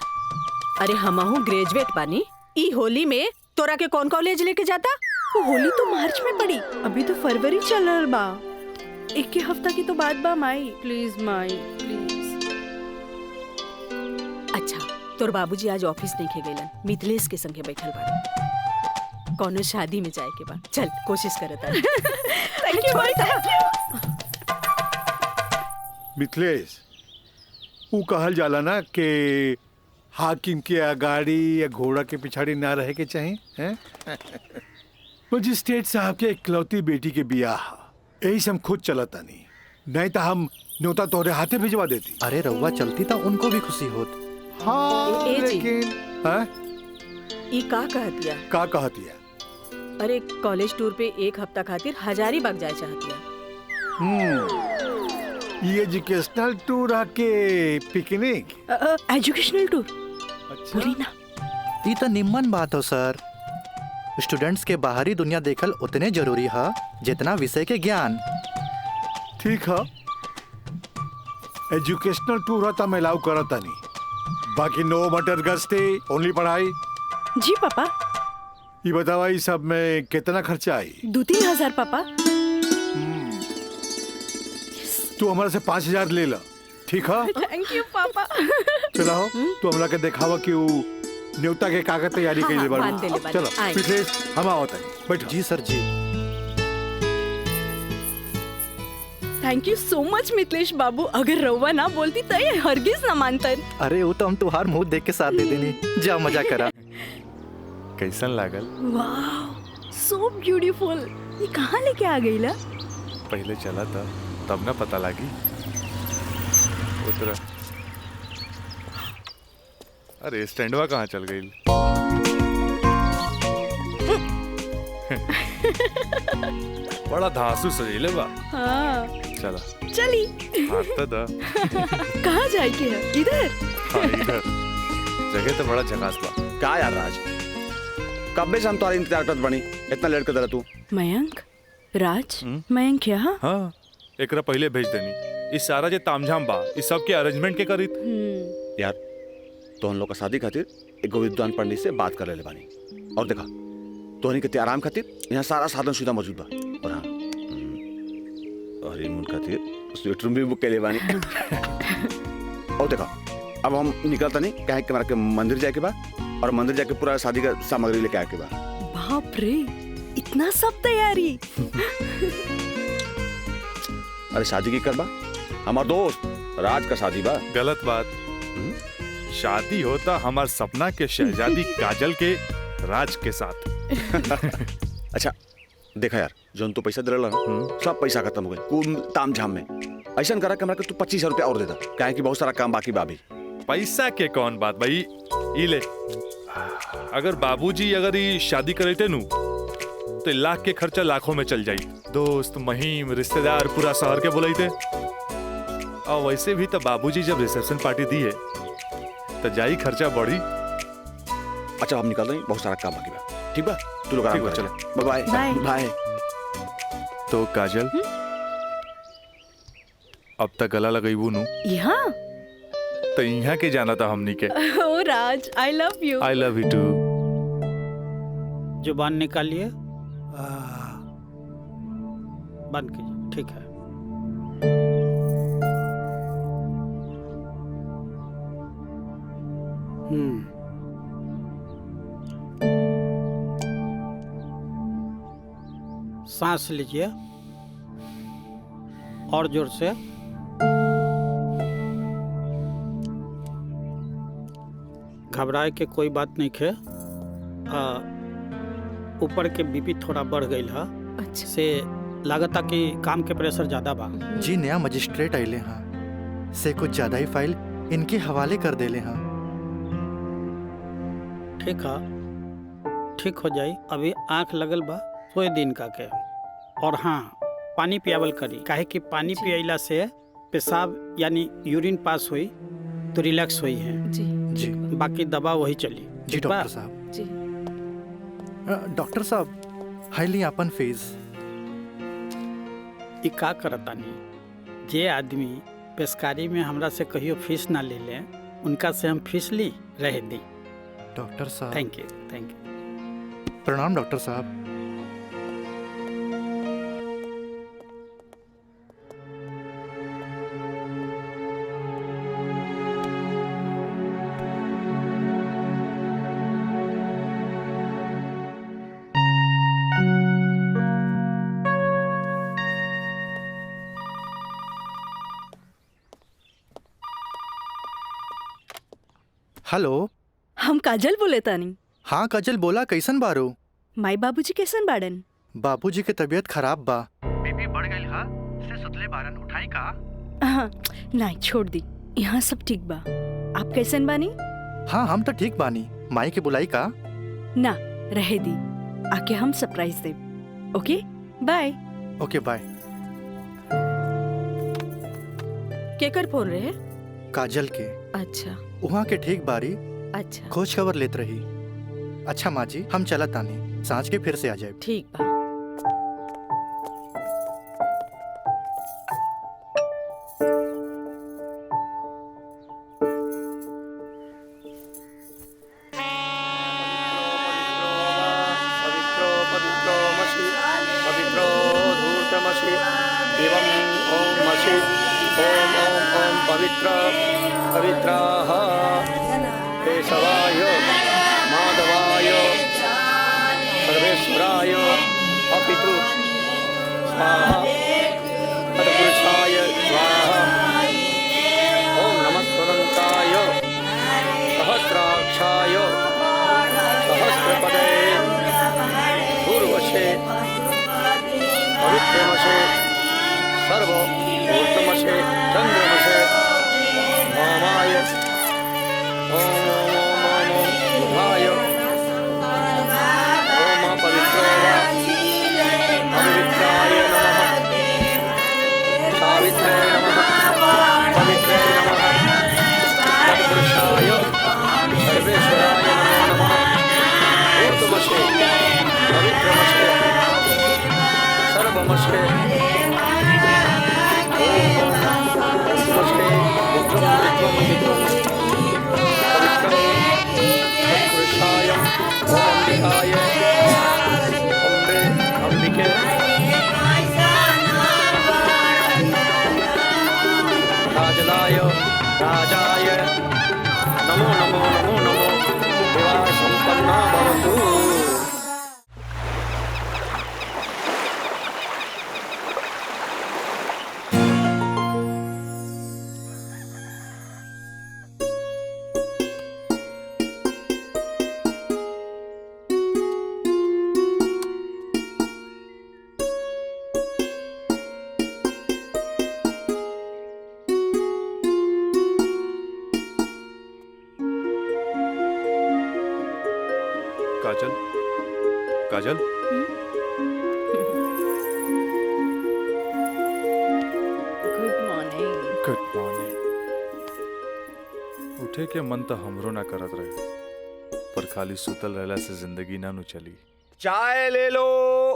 अरे हमहू ग्रेजुएट बानी। ई होली में तोरा के कौन कॉलेज लेके जाता? वो होली तो मार्च में पड़ी, अभी तो फरवरी चल रहा बा। एक के हफ्ता की तो बात बा माई, प्लीज माई प्लीज। अच्छा, तोर बाबूजी आज ऑफिस नहीं खे गइलन, मिथिलेश के संगे बैठल बाड़े। कौनो शादी में जाए के बा, चल कोशिश करत आनी। थैंक यू माई। मिथिलेश, ऊ कहल जाला ना कि हाकिम के अगाड़ी या घोड़ा के पिछाड़ी ना रहे के चाहिए हैं? मजिस्ट्रेट साहब के इकलौती बेटी के बियाह, यही से हम खुद चलता नहीं तो हम न्योता तोहरे हाथे भिजवा देती। अरे रउआ चलती तो उनको भी खुशी होत। हाँ, ए जी। लेकिन हाँ? ई का कहतिया? का कहतिया? अरे कॉलेज टूर पे एक हफ्ता खातिर हजारीबाग जाए चाहतिया। ये एजुकेशनल टूर आके पिकनिक? एजुकेशनल टूर बोली ना। ये तो निम्मन बात हो सर। स्टूडेंट्स के बाहरी दुनिया देखल उतने जरूरी है जितना विषय के ज्ञान। ठीक है, एजुकेशनल टूर था मैं अलाउ करता नहीं, बाकी नो मटर गस्ते ओनली पढ़ाई। जी पापा। ये बतावा ये सब में कितना खर्चा आई? 2-3 हजार पापा। तू हमारे से 5,000 ले ला, ठीक है? थैंक यू पापा। चलो तू हमरा के दिखावा कि वो न्योता के कागज तैयारी कर ले बाड़ू। चलो मिथिलेश, हम आवत हैं, बैठो। जी सर जी। Thank you so much Mithilesh बाबू, अगर रउआ ना बोलती तो ये हरगिज ना मानतन। अरे वो तो हम तुहार मुंह देख के साथ दे देनी। जा मजा करा। कैसन लागल? वाह, सो ब्यूटीफुल। ये कहाँ लेके आ गई ला? पहले चला था तब ना पता लगी। उतरा। अरे स्टैंडवा कहाँ चल गई? बड़ा धांसू सजीले बा। हाँ। चला चली। हाथ दा। कहाँ जाए के है? इधर। हाँ इधर। जगह तो बड़ा झकास बा। का यार राज, कब से हम तुम्हारा इंतजार करत बनी, इतना लेट कर तू? मयंक, राज, मयंक यहाँ? हाँ, एकरा पहले भेज देनी। इस सारा जे तामझाम बा, इस सब के अरेंजमेंट के करी। यार तो हम लोग का शादी खातिर एक विद्वान पंडित से बात कर ले बानी। और देखा तोहनी के आराम खातिर यहाँ सारा साधन सुविधा मौजूद बा। और हाँ हनीमून खातिर स्वीट रूम भी बुक कैले बानी। और देखो अब हम निकलता नहीं कहे कि हमारा के मंदिर जाए के बा और मंदिर जाके पूरा शादी का सामग्री लेके आए के बा। बाप रे, इतना सब तैयारी। अरे शादी की करबा, हमार दोस्त राज का शादी बा। गलत बात। शादी होता हमार सपना के शहजादी काजल के राज के साथ। अच्छा देखा यार, जो तो पैसा दिला सब पैसा खत्म हो गए कुल ताम झाम में। ऐसा करा कि तू 25,000 रुपया और दे दा, काहे कि बहुत सारा काम बाकी बा अभी। पैसा के कौन बात भाई, ई ले। अगर बाबूजी अगर ये शादी करते नु तो लाख के खर्चा लाखों में चल जाई। दोस्त महिम रिश्तेदार पूरा शहर के बुलाईते। और वैसे भी तो बाबूजी जब रिसेप्शन पार्टी दी है तो जाई खर्चा बढ़ी। अच्छा हम निकल रहे हैं, बहुत सारा काम बाकी बा। ठीक बा, तू लोग आराम कर। चलो बाय बाय। तो काजल अब तक गला लगईबू नु यहाँ तो यहाँ के जाना था हमनी के। ओ Raj, I love you. I love you too. जुबान निकालिए, बंद कीजिए। ठीक है। सांस लीजिए और जोर से। घबराए के कोई बात नहीं है। ऊपर के बीपी थोड़ा बढ़ गई है। अच्छा। से लागता कि काम के प्रेशर ज्यादा बा। जी नया मजिस्ट्रेट आइले हाँ से कुछ ज्यादा ही फाइल इनके हवाले कर देले हाँ। ठीक है, ठीक हो जाई। अभी आंख लगल बा, सोए दिन का के। और हाँ, पानी पियावल करी, काहे कि पानी पियला से पेशाब यानी यूरिन पास हुई तो रिलैक्स हुई है। जी जी बाकी दवा वही चली। जी डॉक्टर साहब। जी डॉक्टर साहब, हाईली अपन फीस ई का करतानी, जे आदमी पेशकारी में हमरा से कहियो फीस ना ले ले, उनका से हम फीस ली रह दी। डॉक्टर साहब। Thank you, thank you. प्रणाम डॉक्टर साहब। हेलो, हम काजल बोले तानी। हाँ काजल बोला, कैसन बारो? माई बाबूजी कैसन बाड़न? बाबूजी के तबीयत खराब बा। बीपी बढ़ गई हा, से सुतले बारन उठाई का? हाँ, नहीं छोड़ दी, यहाँ सब ठीक बा। आप कैसन बानी? हाँ हम तो ठीक बानी। माई के बुलाई का? ना रहे दी, आके हम सरप्राइज दे। Okay bye. Okay bye. केकर फोन रहे? काजल के। अच्छा वहाँ के ठीक बारी। अच्छा खोज खबर लेत रही। अच्छा माँ जी, हम चलत तानी, सांझ के फिर से आ जाए। ठीक बा। पवित्राः केशवाय माधवाय सर्वेश्वराय अपितु स्वाहा तत्पुरुषाय स्वाहा। ओम नमः स्वदन्ताय सहस्राक्षाय सहस्रपदे पूर्वशे पवित्रमशे सर्वभूतमशे चन्द्रमशे वामाय ओम ओम ओम ओम बुधाय ओम पवित्रो पवित्राय नमः सावित्रे नमः पवित्रे नमः तत्पुरुषाय सर्वेश्वराय नमो नमः ऊर्ध्वमशे पवित्रमशे सर्वमशे पवित्रं तत्पुरुषाय ओम प्रदाय राजाय नमो नमो नमो नमो विवाह संपन्ना भवतु। काजल, काजल, गुड मॉर्निंग। Good morning. उठे के मन तो हमरो ना करत रहे, पर खाली सुतल रहला से जिंदगी ना नु चली। चाय ले लो,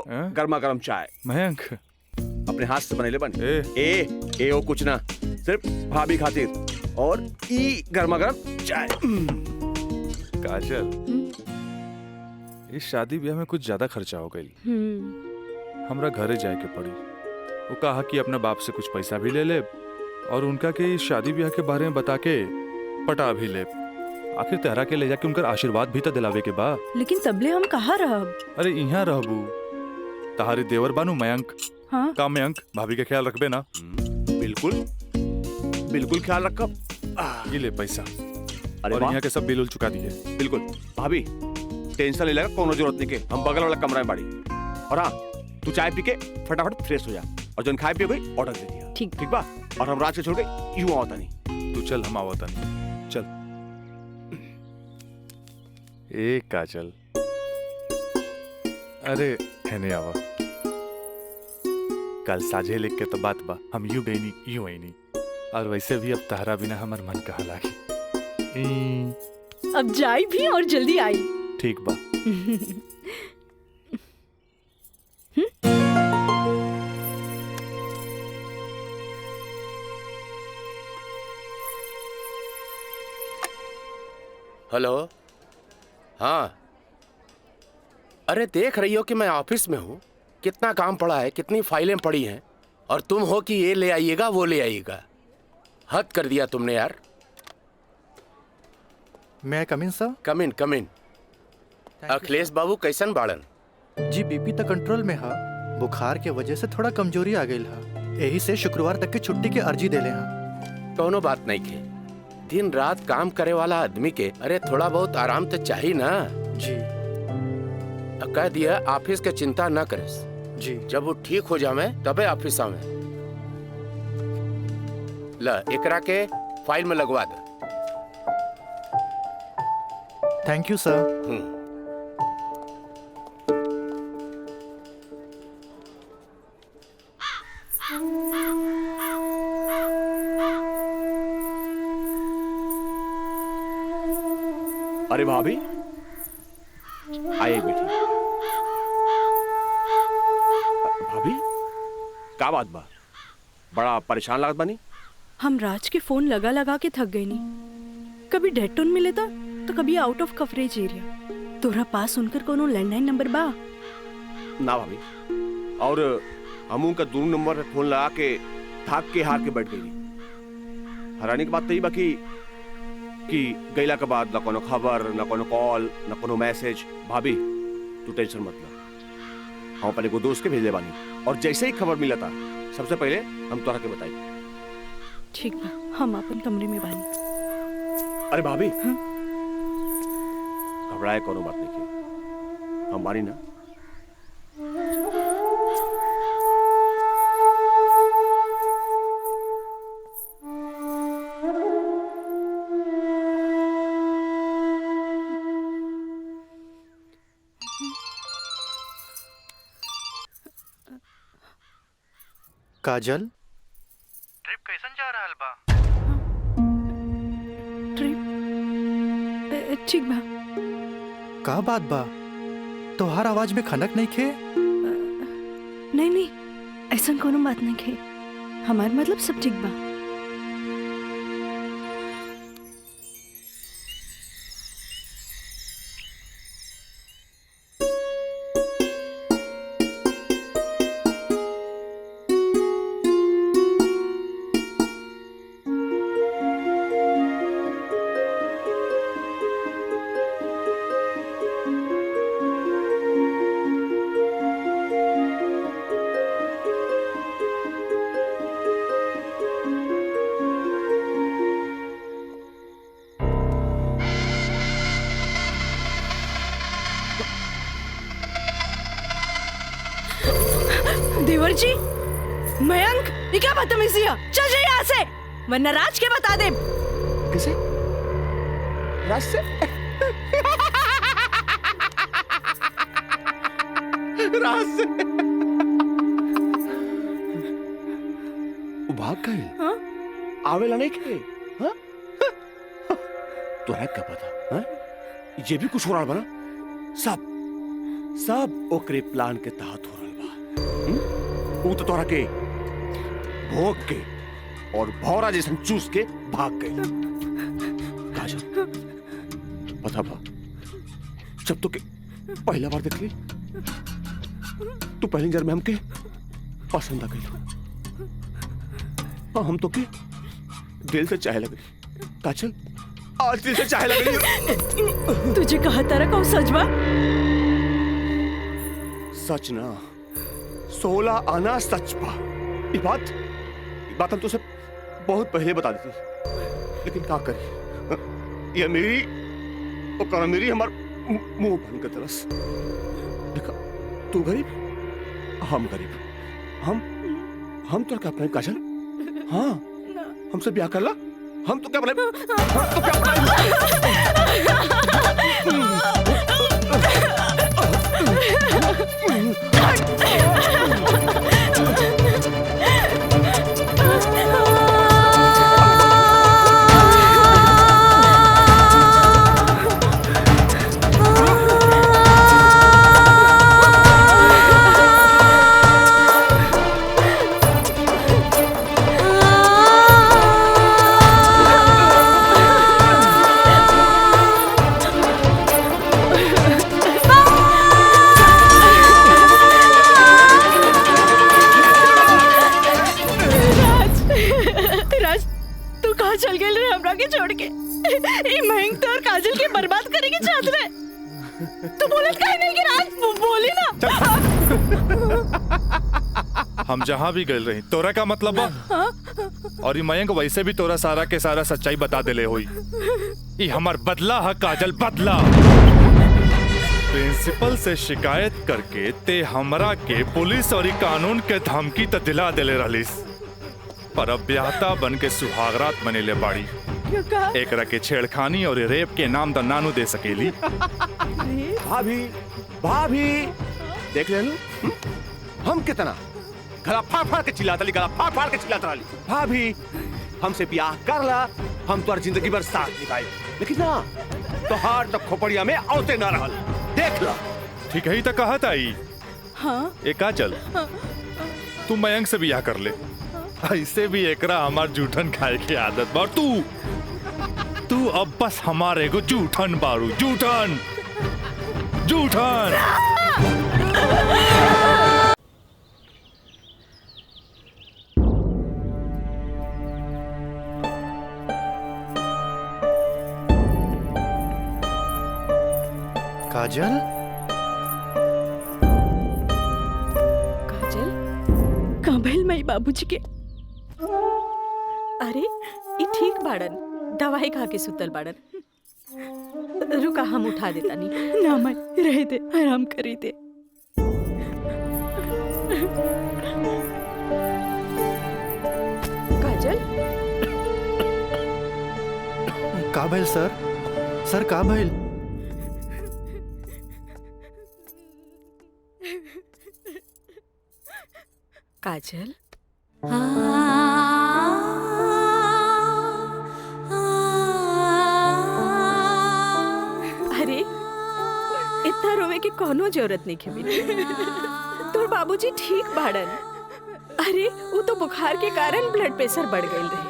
गर्मा गर्म चाय। मयंक, अपने हाथ से बनेले बन। ए ओ कुछ ना, सिर्फ भाभी खातिर और ई गर्मा गर्म चाय। काजल, इस शादी ब्याह में कुछ ज्यादा खर्चा हो गई। हमरा घरे जाए के पड़ी। वो कहा कि अपना बाप से कुछ पैसा भी ले ले और उनका के इस शादी ब्याह के बारे में बता के पटा भी ले। आखिर तेहरा के ले जाके उनका आशीर्वाद भी तो दिलावे के बा। लेकिन तबले हम कहाँ रहब? अरे यहाँ रहबू, तहारी देवर बानू मयंक। हाँ? का मयंक, भाभी का ख्याल रखबे ना? बिल्कुल बिल्कुल ख्याल रखब। ये ले पैसा। अरे और वाह। यहाँ के सब बिल उल चुका दिए। बिल्कुल भाभी, टेंशन ले लगा, कोनो जरूरत नहीं के। हम बगल वाला कमरा में बाड़ी। और हाँ, तू चाय पी के फटाफट फ्रेश हो जा और जन खाए पिए गई ऑर्डर दे दिया। ठीक बा। और हम रात से छोड़ के यूं आवता नहीं। तू चल, हम आवता नहीं। चल। ए काजल, अरे हैने आवा। कल साझे लिख के तो बात बा, हम यूं गई नहीं यूं आई नहीं। और वैसे भी अब तहरा बिना हमार मन कहा लागी। अब जाई भी और जल्दी आई। ठीक बा। हेलो, हाँ। अरे देख रही हो कि मैं ऑफिस में हूँ, कितना काम पड़ा है, कितनी फाइलें पड़ी हैं, और तुम हो कि ये ले आइएगा वो ले आइएगा। हद कर दिया तुमने यार। मैं कम इन सर? कम इन। अखिलेश बाबू कैसन बाड़न? जी बीपी तो कंट्रोल में हा, बुखार के वजह से थोड़ा कमजोरी आ गई हा, यही से शुक्रवार तक की छुट्टी के अर्जी दे ले हा। कोनो बात नहीं के, दिन रात काम करे वाला आदमी के अरे थोड़ा बहुत आराम तो चाहिए ना। जी। कह दिया ऑफिस के चिंता न करे जी। जब वो ठीक हो जावे तबे ऑफिस आवे। ला एकरा के फाइल में लगवा दे। थैंक यू सर। अरे भाभी, आइए बेटी। भाभी, क्या बात बा? बड़ा परेशान लागत बानी। हम राज के फोन लगा लगा के थक गए नहीं। कभी डेड टोन मिले था तो कभी आउट ऑफ कवरेज एरिया। तोरा पास उनकर कोनो लैंडलाइन नंबर बा? ना भाभी, और हम उनका दूर नंबर फोन लगा के थक के हार के बैठ गई। हैरानी की बात तो ये बा कि गईला के बाद ना कोनो खबर, ना कोनो कॉल, ना कोनो मैसेज। भाभी तू टेंशन मत ले, हम अपने को दोस्त के भेजे बानी, और जैसे ही खबर मिला था सबसे पहले हम तोरा के बताई। ठीक बा, हम अपन कमरे में बानी। अरे भाभी, घबराए कोनो बात नहीं की, हम बानी ना। काजल, ट्रिप कैसन जा रहल बा? ट्रिप ठीक बा। का बात बा? तोहार आवाज में खनक नहीं खे? नहीं, ऐसा कोनो बात नहीं खे। हमार मतलब सब ठीक बा। बाबूजी, मयंक, ये क्या बदतमीजी है? चल जाइए यहाँ से, वरना राज के बता दे। किसे? राज से? राज से? वो भाग गए? आवेला नहीं खे? हाँ? तोरा क्या पता? हाँ? ये भी कुछ हो रहा बना? सब ओकरे प्लान के तहत हो रहा बा। वो तो तोरा के भोग के और भौरा जैसन चूस के भाग गए। काजल, पता बा, जब तो के पहला बार देखली तू पहली नजर में हमके पसंद आ गई। हम तो के दिल से चाहे लग रही। काजल, आज दिल से चाहे लग रही। तुझे कहा तारा कौन सच बा? सच ना, 16 आना सच बा। ये बात हम तुझसे बहुत पहले बता देती, लेकिन क्या करी, ये मेरी और मेरी हमार मुंह बन के तरस। देखा, तू गरीब, हम गरीब, हम तो क्या अपने काजल? हाँ, हमसे ब्याह कर ला, हम तो क्या बने? छोड़ के ये मयंक तो और काजल के बर्बाद करेंगे चाहते रहे। तू बोलत काहे नहीं कि राज बोली ना। हम जहाँ भी गए रही तोरा का मतलब बा, और ये मयंक वैसे भी तोरा सारा के सारा सच्चाई बता देले होई। ये हमार बदला है काजल, बदला। प्रिंसिपल से शिकायत करके ते हमरा के पुलिस और कानून के धमकी तो दिला देले रहलिस, पर अब ब्याहता बन के सुहागरात बनेले बाड़ी। एकरा के छेड़खानी और रेप के नाम तो नानू दे सकेली। भाभी देख ले हम कितना गला फाड़ फाड़ के चिल्लाता ली, गला फाड़ फाड़ के चिल्लाता ली। भाभी हमसे ब्याह कर ला, हम तो जिंदगी भर साथ निभाए, लेकिन ना तो हार तो खोपड़िया में औते ना रहल। देख ला, ठीक है ही तो कहा था ही। हाँ? एक चल तू मयंक से ब्याह कर ले, ऐसे भी एकरा हमार जूठन खाए की आदत बा। तू अब बस हमारे को जूठन बारू, जूठन जूठन। काजल, काजल, कहाँ भइल माई बाबूजी के? अरे ये ठीक बाड़न, दवाई खा के सुतल बाड़न। रुका, हम उठा देता नहीं। ना माई, रह दे, आराम करी दे। काजल, का भइल सर? सर का भइल? काजल, अरे इतना रोवे की कोनो जरूरत नहीं है मेरी। तोर बाबूजी ठीक बाड़न। अरे वो तो बुखार के कारण ब्लड प्रेशर बढ़ गई रहे।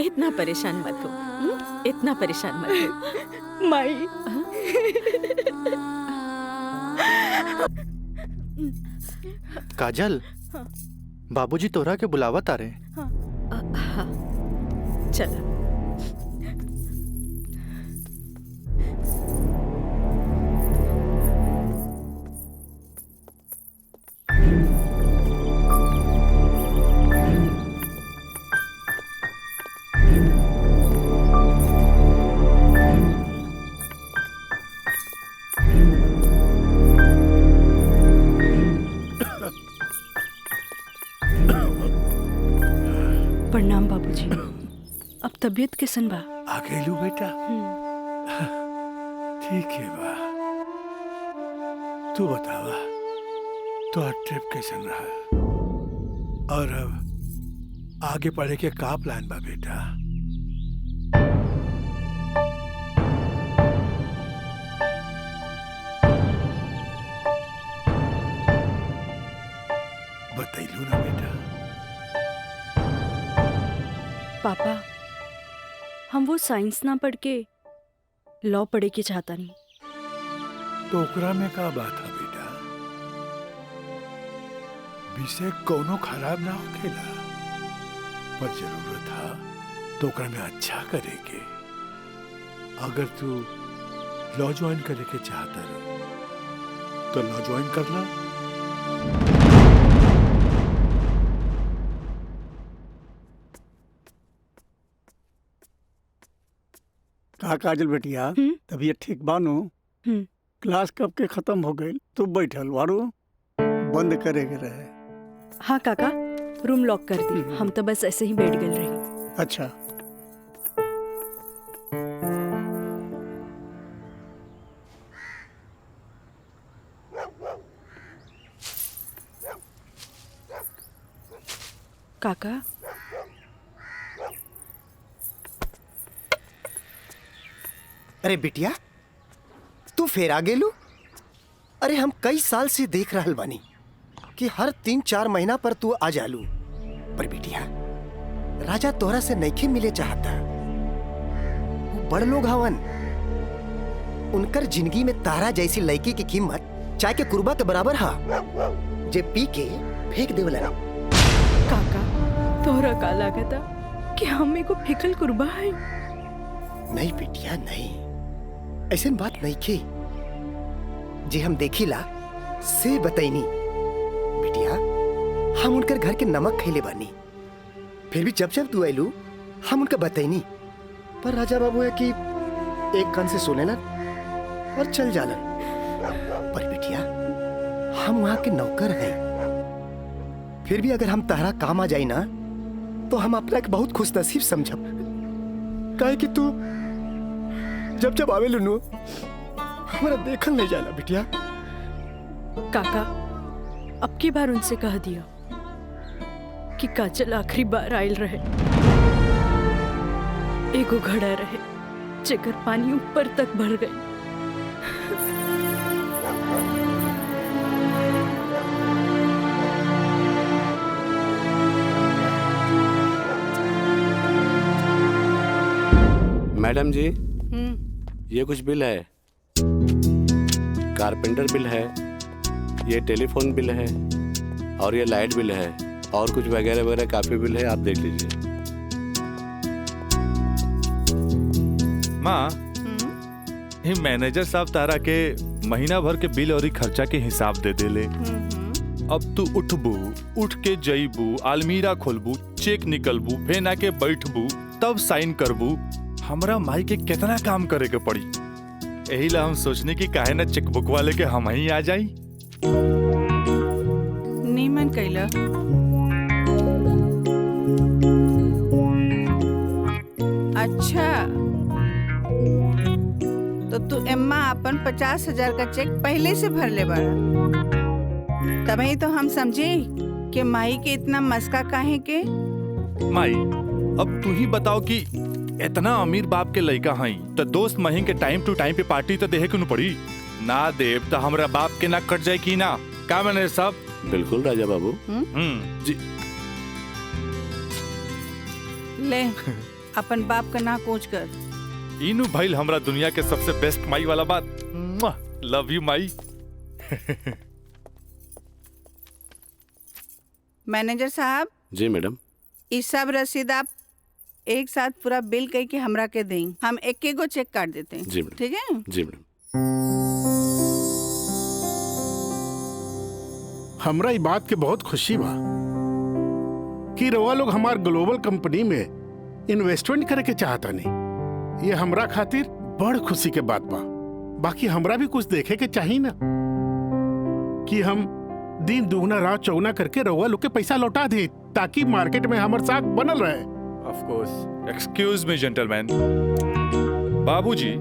इतना परेशान मत हो, इतना परेशान मत हो माई। काजल, बाबूजी तोरा के बुलावत आ रहे। हाँ, चला। प्रणाम बाबूजी। अब तबीयत कैसन बा? आ गइलू बेटा? ठीक है बा। तू बतावा तो ट्रिप कैसन रहा और अब आगे पढ़े के का प्लान बा बेटा? बतैलू ना बेटा? पापा, हम वो साइंस ना पढ़ के लॉ पढ़े के चाहता नहीं। तो ओकरा में का बात है बेटा? विषय कोनो खराब ना होखेला, पर जरूरत है तो ओकरा में अच्छा करे के। अगर तू लॉ ज्वाइन करे के चाहता रहो तो लॉ ज्वाइन कर ला। का काजल बेटिया, तबीयत ठीक बानू? क्लास कब के खत्म हो गई? तू बैठल वारू बंद करे के रहे। हाँ काका, रूम लॉक कर दी। हम तो बस ऐसे ही बैठ गए रही। अच्छा। काका, अरे बिटिया, तू फेर आ गेलू? अरे हम कई साल से देख रहल बानी कि हर 3-4 महीना पर तू आ जालू। पर बिटिया, राजा तोहरा से नइखे मिले चाहता। वो बड़ लोग हवन, उनकर जिंदगी में तारा जैसी लड़की की कीमत चाय के कुर्बा के बराबर हा, जे पी के फेंक देवला। काका, तोहरा का लागता कि हमें को फिकल कुर्बा है? नहीं बिटिया नहीं, ऐसी बात नहीं की। जे हम देखिला से बताइनी बिटिया, हम उनकर घर के नमक खैले बानी। फिर भी जब जब तू आयलू हम उनका बताइनी, पर राजा बाबू है कि एक कान से सुने ना और चल जालन। पर बिटिया, हम वहां के नौकर हैं। फिर भी अगर हम तारा काम आ जाई ना तो हम अपना एक बहुत खुश नसीब समझब। काहे कि तू जब जब आवे लुनू हमारा देखल नहीं जाला बिटिया। काका, अब की बार उनसे कह दिया कि काजल आखिरी बार आयल रहे। एगो घड़ा रहे जेकर पानी ऊपर तक भर गई। मैडम जी, ये कुछ बिल है। कारपेंटर बिल है, ये टेलीफोन बिल है और ये लाइट बिल है और कुछ वगैरह वगैरह काफी बिल है, आप देख लीजिए। माँ, ये मैनेजर साहब तारा के महीना भर के बिल और खर्चा के हिसाब दे देले। अब तू उठबू, उठ के जईबू, अलमीरा खोलबू, चेक निकलबू, फेन आके बैठबू, तब साइन करबू। हमरा माई के कितना काम करे के पड़ी। यही ला हम सोचने की काहे ना चेकबुक वाले के हम ही आ जाई। नीमन कैला। अच्छा, तो तू एम्मा अपन 50,000 का चेक पहले से भर ले बाड़ा। तभी तो हम समझे कि माई के इतना मस्का काहे के। माई, अब तू ही बताओ कि इतना अमीर बाप के लड़का हई तो दोस्त महीन के टाइम टू टाइम पे पार्टी तो देहे क्यों पड़ी? ना देव तो हमरा बाप के ना कट जाए की ना। का मैंने सब? बिल्कुल राजा बाबू। जी। ले अपन बाप का ना कोच कर। इनू भाई हमरा दुनिया के सबसे बेस्ट माई वाला बात। Love you Mai. मैनेजर साहब। जी मैडम। इस सब रसीद आप एक साथ पूरा बिल कह के हमरा के दें। हम एक गो चेक काट देते हैं। जी मैडम। ठीक है? जी मैडम। हमरा ई बात के बहुत खुशी बा कि रवा लोग हमार ग्लोबल कंपनी में इन्वेस्टमेंट करे के चाहता नहीं। ये हमरा खातिर बड़ खुशी के बात बा। बाकी हमरा भी कुछ देखे के चाहिए ना कि हम दिन दुगना रात चौगुना करके रवा लोग के पैसा लौटा दे। ताकि मार्केट में हमार साख बनल रहे। Of course. Excuse me gentleman, बाबूजी।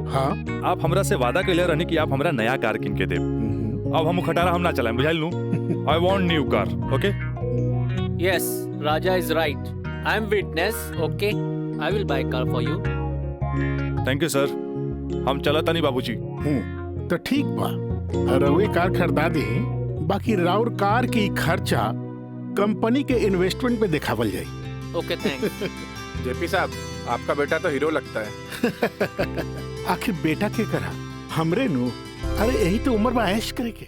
हाँ, आप हमरा से वादा कैले रहनी कि आप हमरा नया कार किन के देब। अब हम खटारा हम ना चलाएं, बुझाइल नु? I want new car, okay? Yes, Raja is right. I am witness. Okay, I will buy car for you. Thank you sir. हम चलता नहीं बाबूजी। तो ठीक बा, रउए कार खरीदा दी, बाकी राउर कार की खर्चा कंपनी के इन्वेस्टमेंट पे दिखावल जाई। Okay, thanks. जेपी साहब, आपका बेटा तो हीरो लगता है। आखिर बेटा के करा हमरे नु, अरे यही तो उम्र में ऐश करे के।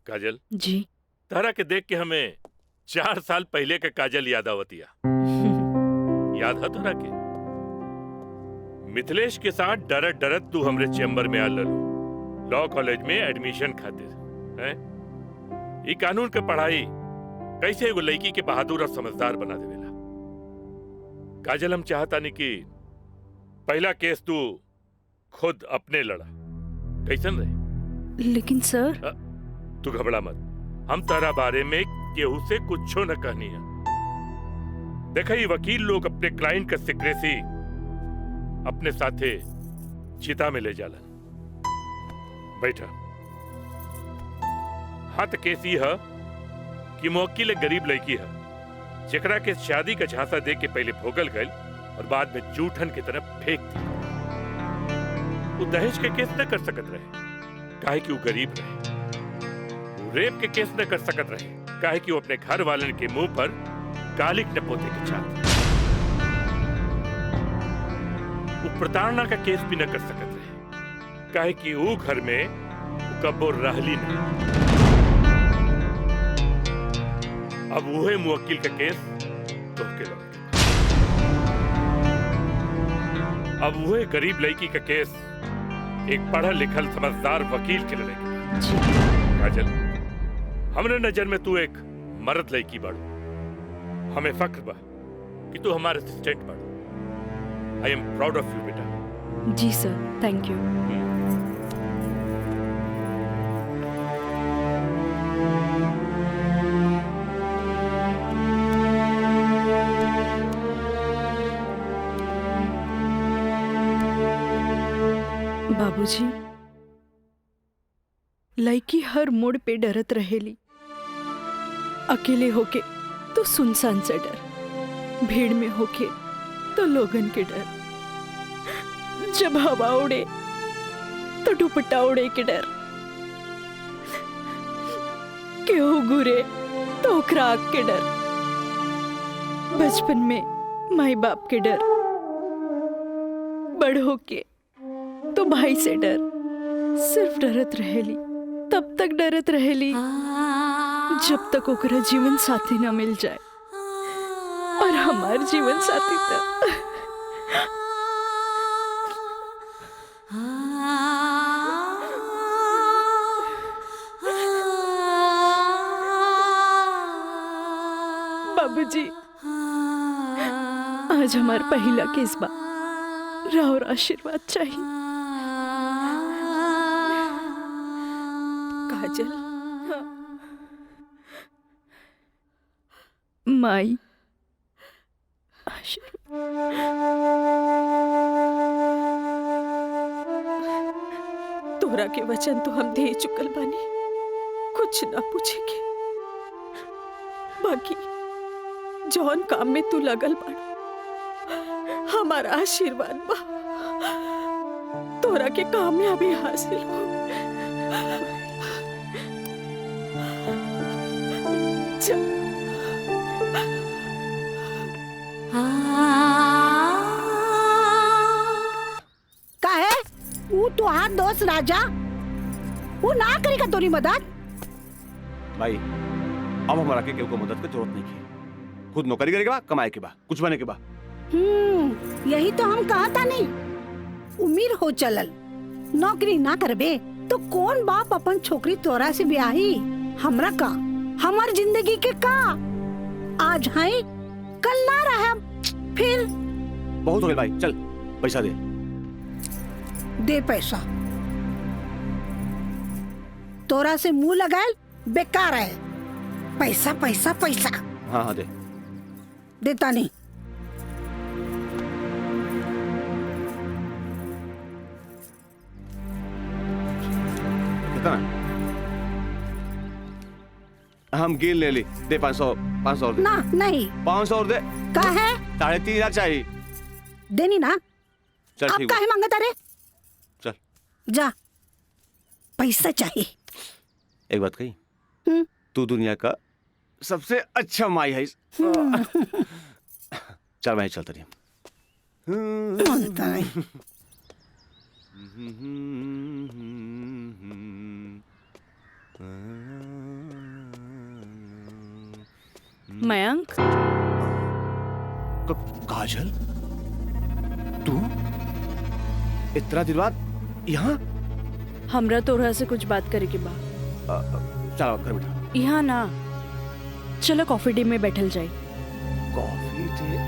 काजल जी। तारा के देख के हमें 4 साल पहले के काजल याद आवतिया। याद है तारा के? मिथिलेश के साथ डरत डरत तू हमरे चेम्बर में आ ललो, लॉ कॉलेज में एडमिशन खातिर हैं? ई कानून के पढ़ाई कैसे एगो लड़की के बहादुर और समझदार बना देवेला। काजल, हम चाहता नहीं कि पहला केस तू खुद अपने लड़ा, कैसन रहे? लेकिन सर। तू घबरा मत, हम तारा बारे में केहू से कुछो न कहनी है। देखा, ये वकील लोग अपने क्लाइंट का सिक्रेसी अपने साथे चिता में ले जालन। बैठा। हाँ, तो केस ये है कि मुवक्किल एक गरीब लड़की है जेकरा के शादी का झांसा दे के पहले भोगल गए और बाद में जूठन की तरफ फेंक दी। वो दहेज के केस न कर सकत रहे काहे कि वो गरीब रहे। वो रेप के केस न कर सकत रहे काहे कि वो अपने घर वाले के मुंह पर कालिक न पोते के चाहते। वो प्रताड़ना का केस भी न कर सकत रहे काहे कि वो घर में कब्बो रहली नहीं। अब वही मुवक्किल का केस तो के लड़के, अब वही गरीब लड़की का केस एक पढ़ा लिखल समझदार वकील के लड़के। काजल, हमरे नजर में तू एक मर्द लड़की बाड़ू। हमें फख्र बा कि तू हमारे असिस्टेंट बाड़ू। आई एम प्राउड ऑफ यू बेटा। जी सर, थैंक यू। बाबूजी, लड़की हर मोड़ पे डरत रहेली। अकेले होके तो सुनसान से डर, भीड़ में होके तो लोगन के डर, जब हवा उड़े तो दुपट्टा उड़े के डर, केहू घुरे तो ओकरा आग के डर, बचपन में माई बाप के डर, बड़ होके तो भाई से डर। सिर्फ डरत रहेली, तब तक डरत रहेली जब तक ओकरा जीवन साथी न मिल जाए। और हमार जीवन साथी तो बाबूजी, आज हमार पहला केस बा, राउर आशीर्वाद चाहिए। काजल, माई तोरा के वचन तो हम दे चुकल बानी, कुछ ना पूछेंगे। बाकी जौन काम में तू लगल बाड़ा, हमारा आशीर्वाद बा तोरा के कामयाबी हासिल हो। का है वो तुहार दोस्त राजा, वो ना करेगा तोरी मदद। भाई, अब हमारा के केहू को मदद की जरूरत नहीं है। खुद नौकरी करे के बा, कमाए के बा, कुछ बने के बा। यही तो हम कहा था नहीं, उम्र हो चलल, नौकरी ना करबे तो कौन बाप अपन छोकरी तोरा से ब्याही। हमरा का, हमार जिंदगी के का, आज है कल ना रहे। फिर बहुत हो गया भाई, चल पैसा दे। दे पैसा। तोरा से मुंह लगाए बेकार है। पैसा पैसा पैसा हाँ हाँ दे। देता नहीं। कितना? हम गिन ले ली। दे 500 और दे। ना नहीं 500 और दे। का है 3,500 चाहिए। देनी ना। चल आप ठीक काहे मांगता रे? चल। जा पैसा चाहिए। एक बात कही, तू दुनिया का सबसे अच्छा माई है। चल मैं चलता रही। मानता नहीं। मयंक, काजल, तू इतना दिन बाद यहाँ? हमरा तोरा से कुछ बात करे के बा। चलो कर बेटा। यहाँ ना, चलो कॉफी डे में बैठल जाए। Coffee day?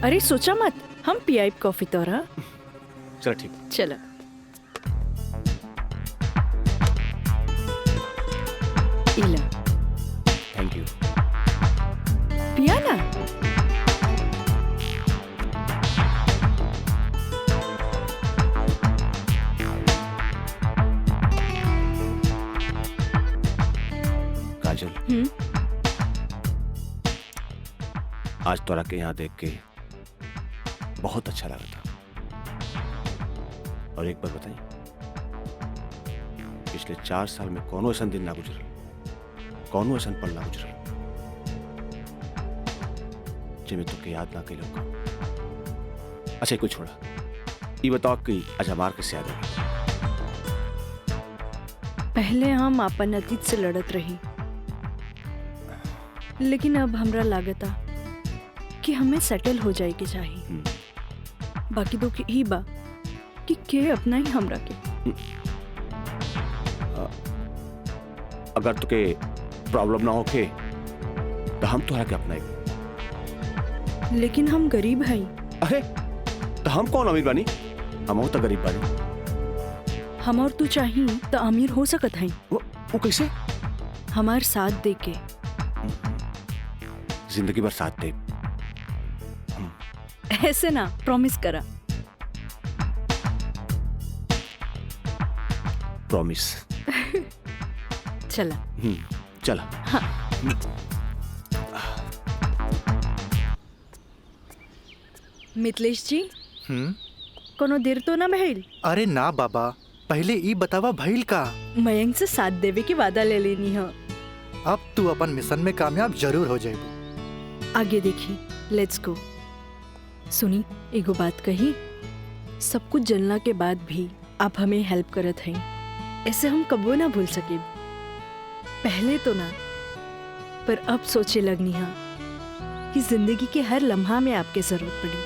अरे सोचा मत, हम पियाई कॉफी तोरा। चलो ठीक। चलो। इला। Thank you. पिया ना। काजल, आज तोरा के यहाँ देख के बहुत अच्छा लगा था। और एक बार बताइए, पिछले 4 साल में कौनो ऐसा दिन ना गुजरल, कौनो ऐसा पल ना गुजरल जिसमें तुके याद ना कई लोग। अच्छा कुछ छोड़ा, ये बताओ कि आज हमार कैसे याद है? पहले हम अपन अतीत से लड़त रही, लेकिन अब हमरा लागता कि हमें सेटल हो जाए के चाहिए। बाकी तो ही बा कि के अपना ही हमरा के। अगर तुके प्रॉब्लम ना होके तो हम तोहरा के अपनाए। लेकिन हम गरीब हैं। अरे तो हम कौन अमीर बानी? हम तो गरीब बानी। हम और तू चाहिए तो अमीर हो सकत हैं। वो कैसे? हमार साथ दे के। जिंदगी भर साथ दे। ऐसे ना, प्रॉमिस करा। प्रॉमिस। चला। चला। हाँ। मितलेश जी, कोनो देर तो ना भइल? अरे ना बाबा, पहले ई बतावा भइल का? मयंक से साथ देवे की वादा ले लेनी है। अब तू अपन मिशन में कामयाब जरूर हो जाएगी। आगे देखी, लेट्स गो। सुनी, एगो बात कही, सब कुछ जलना के बाद भी आप हमें हेल्प करत हैं, ऐसे हम कबो ना भूल सके। पहले तो ना, पर अब सोचे लगनी है कि जिंदगी के हर लम्हा में आपके जरूरत पड़ी।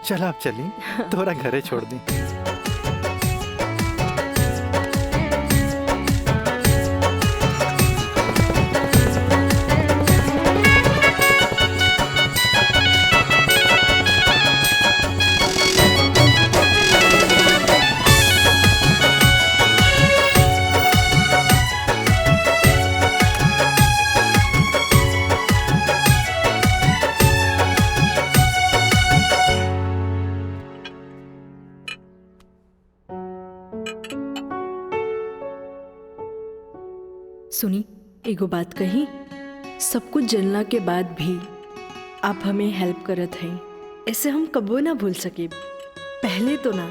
चल आप चली, तोरा घरे छोड़ दी। सुनी, एगो बात कही, सब कुछ जलना के बाद भी आप हमें हेल्प करत हैं, ऐसे हम कबो ना भूल सके। पहले तो ना,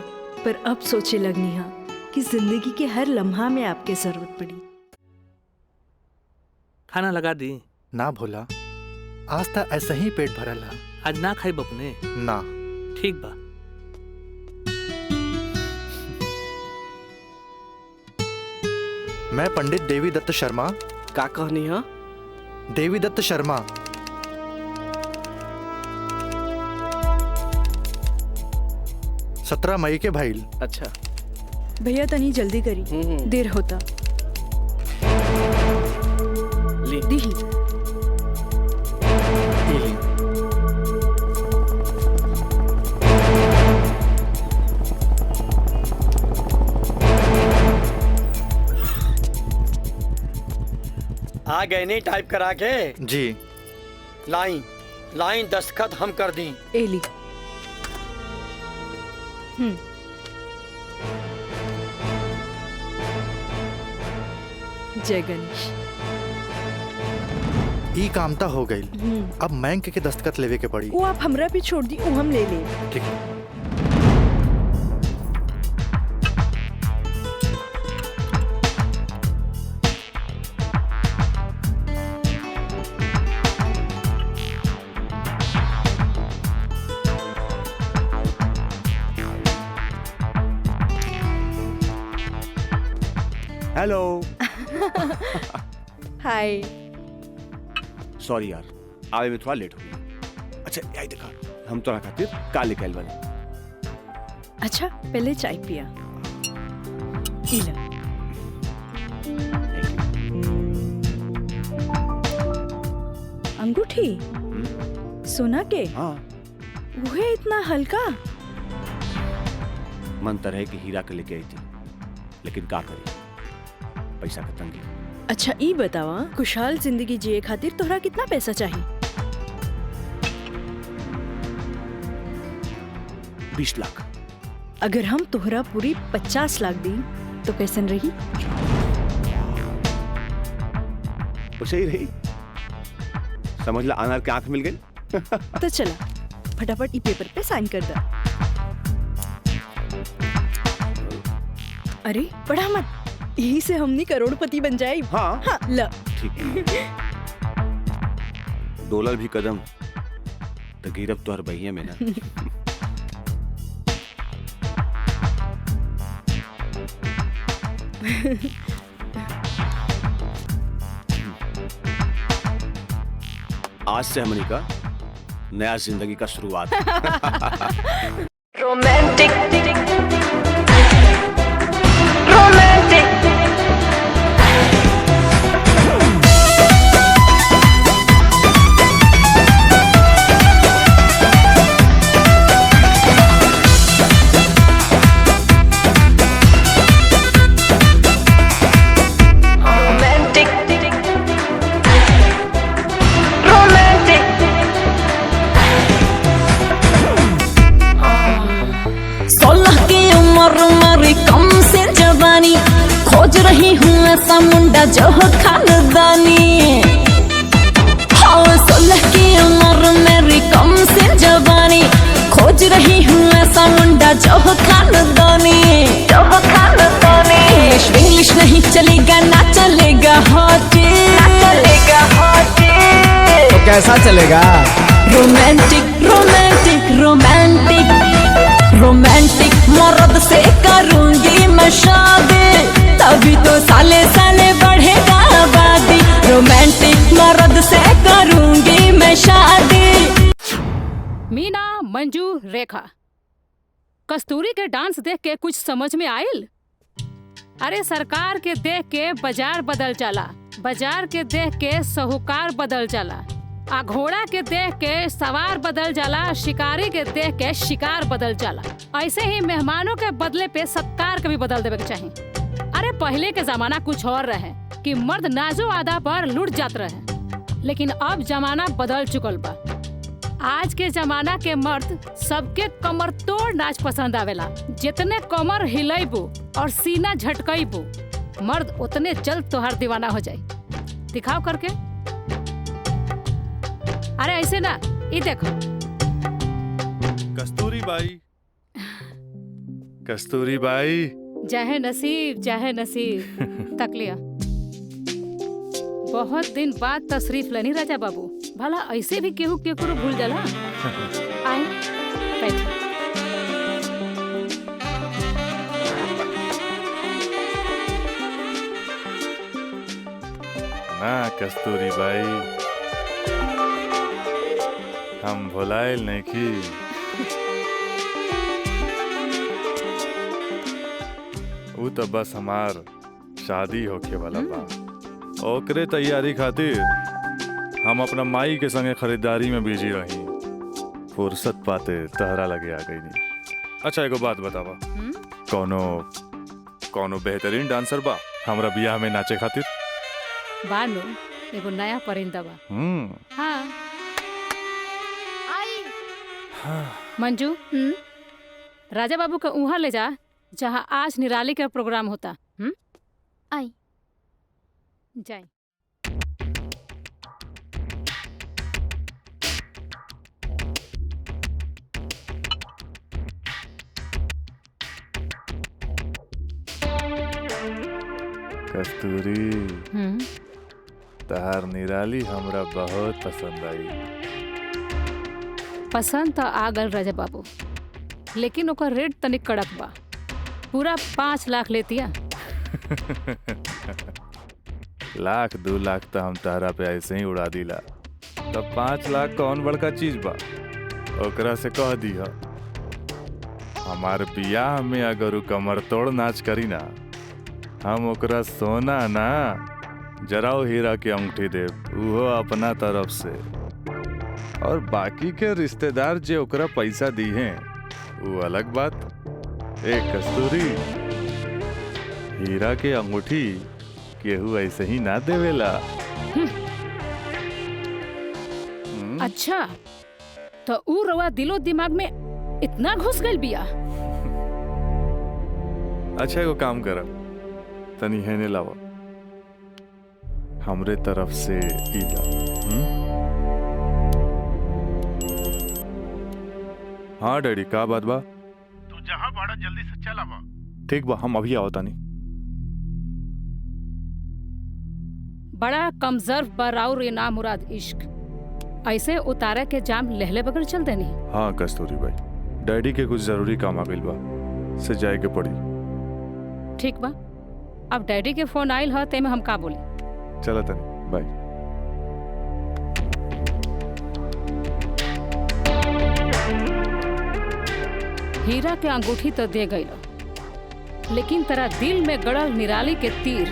पर अब सोचे लगनी है कि जिंदगी के हर लम्हा में आपके जरूरत पड़ी। खाना लगा दी? ना भोला, आज तक ऐसा ही पेट भरल है। आज ना खाई बपने? ना। ठीक बा। मैं पंडित देवी दत्त शर्मा। का कहनी है? देवी दत्त शर्मा। सत्रह मई के भाईल। अच्छा भैया तनी जल्दी करी, देर होता। ली। आ गए नहीं टाइप करा के? जी। लाइन लाइन दस्तखत हम कर दी। एली। जय गणेश। ई कामता हो गई। अब बैंक के दस्तखत लेवे के पड़ी। वो आप हमरा पे छोड़ दी, वो हम ले ले। ठीक है। हेलो। हाय। सॉरी यार, आवे में थोड़ा लेट हो गया। अच्छा यही देखा, हम तोरा खातिर काले कैल वाले। अच्छा पहले चाय पिया। इला। अंगूठी सोना के? हाँ। वो है इतना हल्का? मन तो रहे कि हीरा के लेके आई थी, लेकिन का करी, पैसा का तंगी। अच्छा ई बतावा, खुशहाल जिंदगी जिए खातिर तोहरा कितना पैसा चाहिए? 20 लाख। अगर हम तोहरा पूरी 50 लाख दी तो कैसन रही? उसे ही रही, समझ ला अनार के आंख मिल गई। तो चला फटाफट ई पेपर पे साइन कर दे। अरे पढ़ा मत, यही से हमनी करोड़पति बन जाए। हाँ, हाँ ल। ठीक है। डॉलर भी कदम तो गिरब तो हर बहिया में ना। आज से हमनी का नया जिंदगी का शुरुआत। रोमांटिक रोमांटिक खोज रही हूँ ऐसा मुंडा जो हो खानदानी। हाँ 16 की उम्र मेरी कम से जवानी, खोज रही हूँ ऐसा मुंडा जो हो खानदानी। इंग्लिश नहीं चलेगा, ना चलेगा हॉटी, तो कैसा चलेगा? रोमांटिक रोमांटिक रोमांटिक रोमांटिक मर्द से करूंगी मैं शादी, तभी तो साले साले बढ़ेगा आबादी। रोमांटिक मर्द से करूंगी मैं शादी। मीना, मंजू, रेखा, कस्तूरी के डांस देख के कुछ समझ में आयल? अरे सरकार के देख के बाजार बदल जाला, बाजार के देख के साहूकार बदल जाला, आ घोड़ा के देख के सवार बदल जाला, शिकारी के देख के शिकार बदल जाला। ऐसे ही मेहमानों के बदले पे सत्कार के भी बदल देवे के चाहिए। अरे पहले के जमाना कुछ और रहे कि मर्द नाजो आदा पर लुट जात रहे, लेकिन अब जमाना बदल चुकल बा। आज के जमाना के मर्द सबके कमर तोड़ नाच पसंद आवेला। जितने कमर हिलाइबू और सीना झटकइबू, मर्द उतने जल्द तोहर दीवाना हो जाए। दिखाओ करके। अरे ऐसे ना, ये देखो। कस्तूरी बाई, कस्तूरी बाई। चाहे नसीब चाहे नसीब तक लिया। बहुत दिन बाद तशरीफ लेनी राजा बाबू। भला ऐसे भी केहू केकरो भूल जाला? आए बैठ। ना कस्तूरी बाई, हम भुलाइल नहीं की। वो तो बस हमार शादी होके वाला बा, ओकरे तैयारी खातिर हम अपना माई के संगे खरीदारी में बिजी रही। फुर्सत पाते तहरा लगे आ गई नहीं। अच्छा एगो बात बतावा, कौनो बेहतरीन डांसर बा हमरा बियाह में नाचे खातिर? बानो, एगो नया परिंदा बा। हाँ मंजू, राजा बाबू का उहाँ ले जा जहाँ आज निराली का प्रोग्राम होता। आई जाए। कस्तूरी, तहार निराली हमरा बहुत पसंद आई। पसंद तो आ गल राजा बाबू, लेकिन ओकर रेट तनिक कड़क बा। पूरा 5 लाख लेतिया। लाख 2 लाख तो हम तारा पे ऐसे ही उड़ा दिला, तब 5 लाख कौन बड़का चीज बा? ओकरा से कह दिया हमार बियाह में अगर उ कमर तोड़ नाच करी ना, हम ओकरा सोना ना जराओ हीरा के अंगूठी देव, उहो अपना तरफ से। और बाकी के रिश्तेदार जे ओकरा पैसा दी हैं वो अलग बात। एक कस्तूरी, हीरा के अंगूठी केहू ऐसे ही ना देवेला। अच्छा, तो ऊ रवा दिलो दिमाग में इतना घुस गई बिया। अच्छा एगो काम कर, तनी हेने लावा, हमरे तरफ से ई ला। हाँ डैडी, का बात बा? तू जहाँ बड़ा जल्दी से चल आवा। ठीक बा, हम अभी आओ तानी। बड़ा कमजोर बराउर ना मुराद इश्क, ऐसे उतारा के जाम लहले बगल चल देनी। हाँ कस्तूरी भाई, डैडी के कुछ जरूरी काम आ गइल बा, से जाए के पड़ी। ठीक बा, अब डैडी के फोन आइल ह तेमे हम का बोली। चला तनी, बाय। हीरा के अंगूठी तो दे गई, लेकिन तेरा दिल में गड़ल निराली के तीर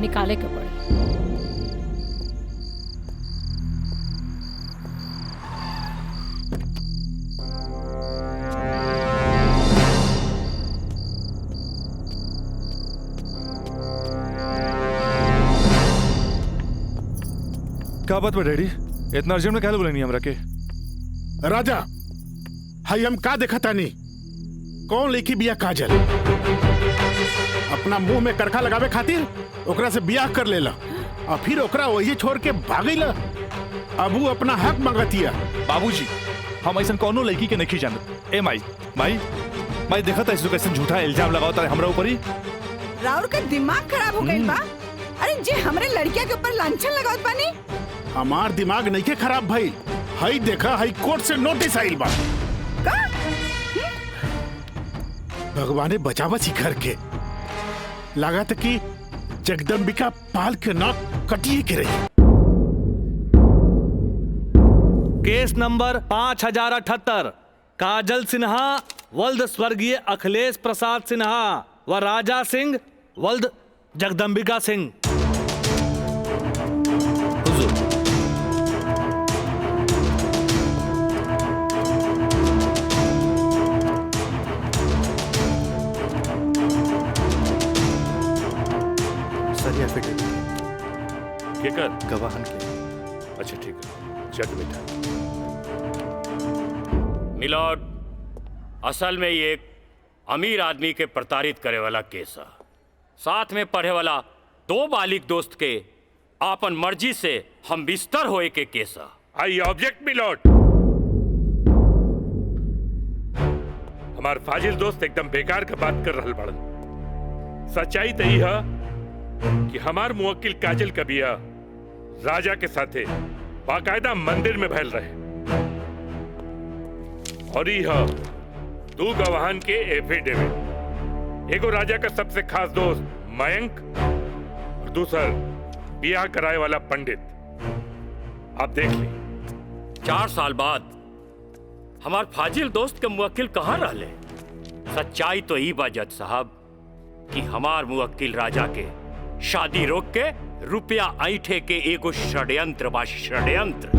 निकाले के पड़ी। क्या बात बा डैडी, इतना अर्जेंट में क्या बोले नहीं हमरा के? राजा, हाई हम का देखा तानी? कौन लेकी बिया काजल? अपना मुंह में करखा लगावे खातिर ओकरा से बियाह कर लेला और फिर ओकरा वही छोड़ के भागीला। अब वो अपना हक मांगतिया। बाबूजी, हम ऐसा कौनो लड़की के नहीं जानत। ए माई माई माई, देखा था कैसे झूठा इल्जाम लगाओ तारे हमरा ऊपर ही। राउर का दिमाग खराब हो गई बा। अरे जे हमरे लड़किया के ऊपर लांछन लगावत बानी। हमार दिमाग नहीं के खराब भाई, हाई देखा हाई कोर्ट से नोटिस आइल बा। भगवाने बचावा घर के, लागत कि जगदम्बिका पाल के नाक कटिए के रही। केस नंबर 5078, काजल सिन्हा वल्द स्वर्गीय अखिलेश प्रसाद सिन्हा व राजा सिंह वल्द जगदम्बिका सिंह। केकर? गवाहन के। अच्छा ठीक है, चल बेटा। मिलॉर्ड, असल में ये एक अमीर आदमी के प्रताड़ित करे वाला केस है। साथ में पढ़े वाला 2 बालिग दोस्त के आपन मर्जी से हम बिस्तर होए के केस है। I object milord. हमार फाजिल दोस्त एकदम बेकार का बात कर रहल बड़न। सच्चाई तो यह है कि हमार मुवक्किल काजल का बिया राजा के साथे बाकायदा मंदिर में भैल रहे, और यह 2 गवाहन के एफिडेविट, एगो राजा का सबसे खास दोस्त मयंक और दूसर बियाह कराए वाला पंडित। आप देख ली। 4 साल बाद हमार फाजिल दोस्त के मुवक्किल कहाँ रहले? सच्चाई तो ही बा जज साहब कि हमार मुवक्किल राजा के शादी रोक के रुपया ऐठे के एगो षड्यंत्र बा, षड्यंत्र।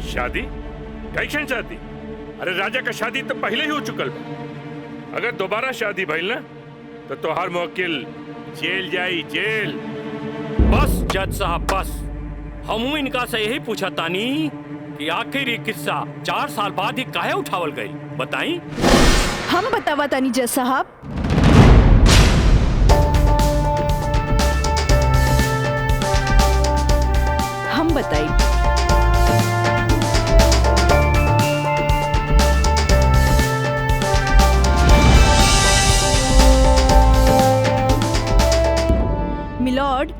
शादी? कैसन शादी? अरे राजा का शादी तो पहले ही हो चुकल बा। अगर दोबारा शादी भइल ना तो तोहार मुवक्किल जेल जाई, जेल। बस जज साहब बस। हमू इनका से यही पूछा तानी कि आखिर ये किस्सा 4 साल बाद ही काहे उठावल गई, बताई। हम बतावा तानी जज साहब। हम बताई। मिलॉर्ड,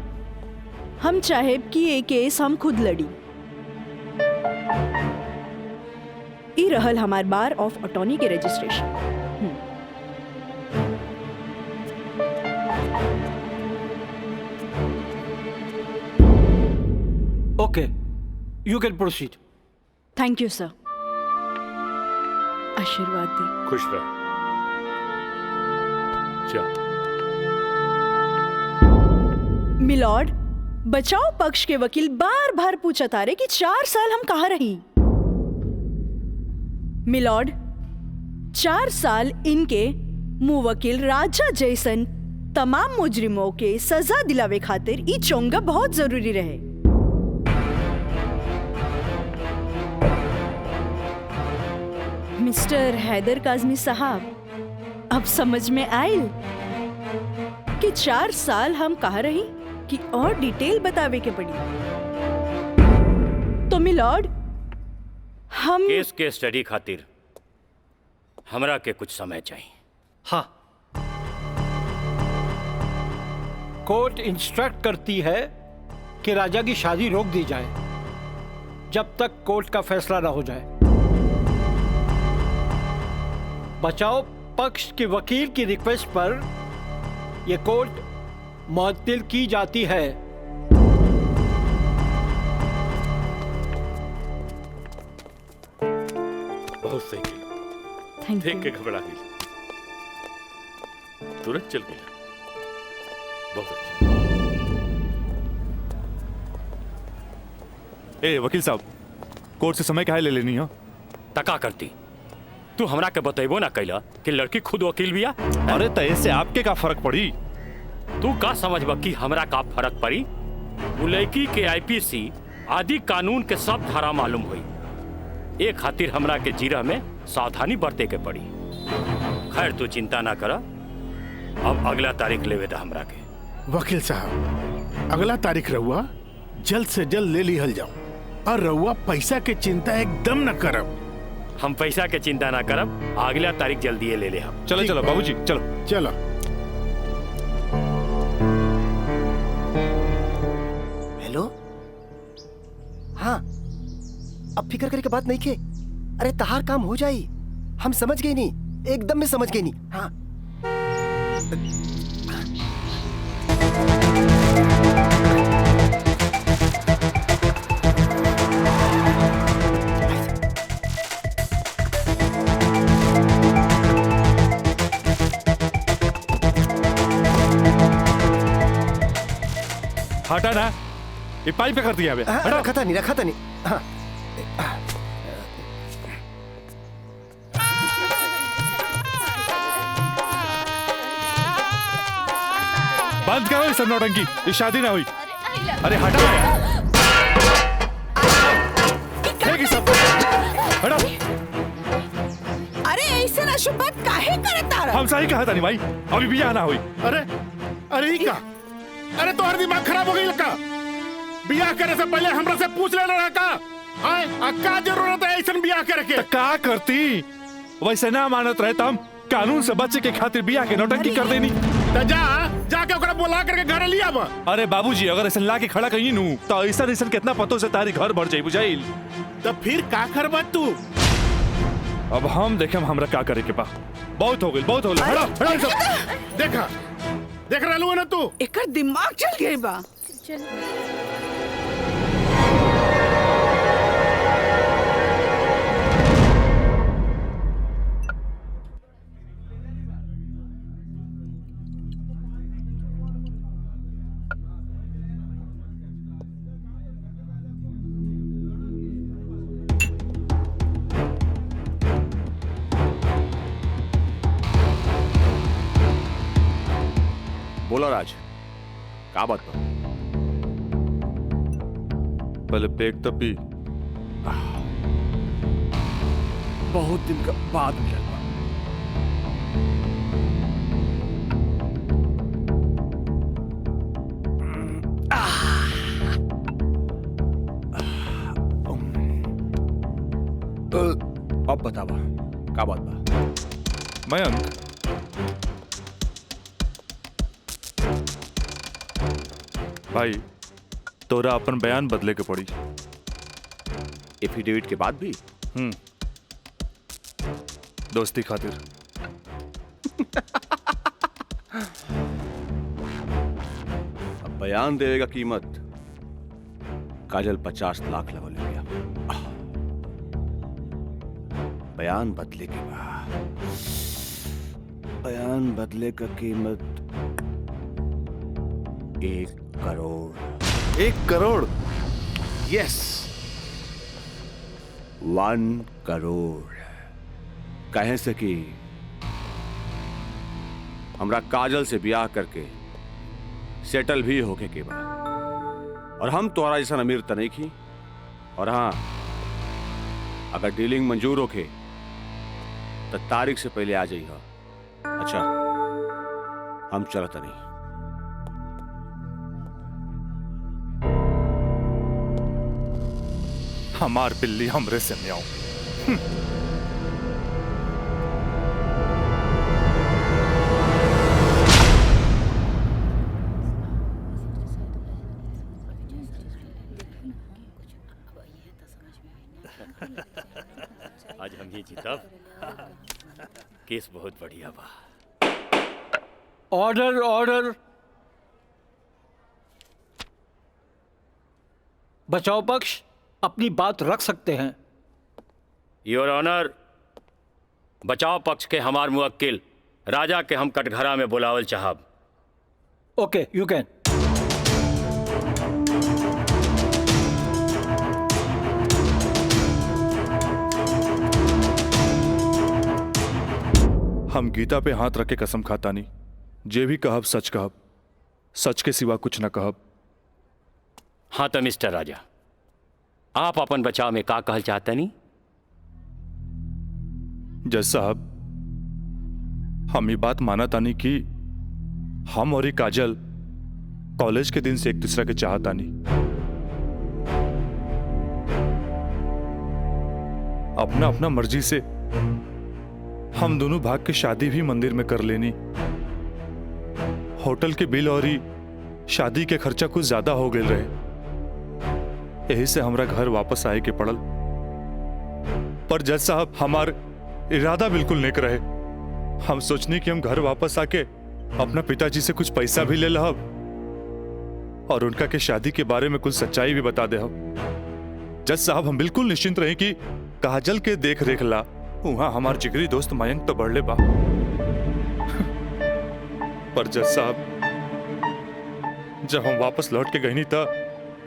हम चाहे कि ये केस हम खुद लड़ी। ई रहल हमार बार ऑफ अटॉर्नी के registration. Okay, you can proceed. Thank you sir. आशीर्वाद दी। खुश रह। जा। मिलॉर्ड, बचाव पक्ष के वकील बार बार पूछा था रे कि 4 साल हम कहाँ रही। मिलॉर्ड, 4 साल इनके मुवक्किल राजा जैसन तमाम मुजरिमों के सजा दिलावे खातिर ई चोंगा बहुत जरूरी रहे। मिस्टर हैदर काज़मी साहब, अब समझ में आयल कि 4 साल हम कहाँ रही कि और डिटेल बतावे के पड़ी। तो मिलॉर्ड, हम केस के स्टडी खातिर हमरा के कुछ समय चाहिए। हाँ, कोर्ट इंस्ट्रक्ट करती है कि राजा की शादी रोक दी जाए जब तक कोर्ट का फैसला ना हो जाए। बचाव पक्ष के वकील की रिक्वेस्ट पर यह कोर्ट मुअत्तिल की जाती है। बहुत सही किया। देख के घबरा गई, तुरंत चल गई। बहुत अच्छा। ए वकील साहब, कोर्ट से समय काहे ले लेनी हो? तका करती तू हमरा के बतेबो ना कैला कि लड़की खुद वकील बिया। अरे तय से आपके का फर्क पड़ी? तू का समझबा कि हमरा का फर्क पड़ी? वो लड़की के आईपीसी आदि कानून के सब धारा मालूम हुई। एक खातिर हमरा के जीरा में सावधानी बरते के पड़ी। खैर तू चिंता ना कर, अब अगला तारीख लेवे दा हमरा के। वकील साहब, अगला तारीख रहुआ जल्द से जल्द ले लिहल जाओ, और रहुआ पैसा के चिंता एकदम न करब। हम पैसा के चिंता ना करब, अगला तारीख जल्दी ले ले हम। चलो चलो बाबूजी, चलो चलो। हेलो, हाँ, अब फिक्र करे के बात नहीं के। अरे तहार काम हो जाई, हम समझ गए नहीं, एकदम में समझ गए नहीं। हाँ, हटा ना, ये पाइप पे कर दिया। रखा था नहीं। हाँ। बंद करो इस नौटंकी, ये शादी ना हुई। अरे हटा यार। सब हटा। अरे ऐसे ना शुभ बात काहे करता रहा? हम सही कहा था नहीं भाई, अभी भी आना हुई। अरे ही का? अरे तो हर दिमाग खराब हो गई लड़का। बियाह करे से पहले हमरा से पूछ लेना रहा का? का जरूरत है ऐसा बियाह करे के? का करती? वैसे ना मानत रहे हम कानून से बच्चे के खातिर बियाह के नौटंकी कर देनी। तो जाके ओकरा बुला करके घर लिया बा। अरे बाबूजी, अगर ऐसा ला के खड़ा कहीं नू तो ऐसा कितना पतों से तारी घर भर जाई बुझाइल। तो फिर का करबा तू? अब हम देखे हमरा का करे के बा। बहुत हो गई, बहुत हो गई। हटा सब। देखा देख रहलू ना तू? एकर दिमाग चल गई बा। बोलो राज, का बात? पहले पेक तो पी। बहुत दिन का बाद मिला। अब बतावा का बात बा? मयंक, भाई तोरा अपन बयान बदले के पड़ी। एफिडेविट के बाद भी? दोस्ती खातिर। अब बयान देवे का कीमत काजल 50 लाख लगो ले गया। बयान बदले के बाद बयान बदले का कीमत 1 करोड़। 1 करोड़? यस, 1 करोड़। कहे से कि हमरा काजल से ब्याह करके सेटल भी होके के बाद, और हम तोरा जैसा अमीर त नहीं की। और हाँ, अगर डीलिंग मंजूर होके तो तारीख से पहले आ जाइए। अच्छा, हम चलत नहीं। हमार बिल्ली हमरे से म्याऊं। आज हम ही जीतब। केस बहुत बढ़िया बा। Order order. बचाव पक्ष अपनी बात रख सकते हैं। योर ऑनर, बचाव पक्ष के हमार मुवक्किल राजा के हम कटघरा में बुलावल चाहब। ओके, यू कैन। हम गीता पे हाथ रख के कसम खाता नहीं, जे भी कहब सच कहब, सच के सिवा कुछ न कहब। हाँ तो मिस्टर राजा, आप अपन बचाव में का कहल चाहते नहीं? जज साहब, हम ये बात माना तानी कि हम और ये काजल कॉलेज के दिन से एक दूसरे के चाहता नहीं। अपना अपना मर्जी से हम दोनों भाग के शादी भी मंदिर में कर लेनी। होटल के बिल और ही शादी के खर्चा कुछ ज्यादा हो गए रहे, यही से हमरा घर वापस आए के पड़ल। पर जज साहब, हमार इरादा बिल्कुल नेक रहे। हम सोचनी कि हम घर वापस आके अपना पिताजी से कुछ पैसा भी ले लहब और उनका के शादी के बारे में कुछ सच्चाई भी बता दे। जज साहब, हम बिल्कुल निश्चिंत रहे कि काजल के देख रेख ला वहां हमार जिगरी दोस्त मयंक तो बढ़ले बा। पर जज साहब, जब हम वापस लौट के गई था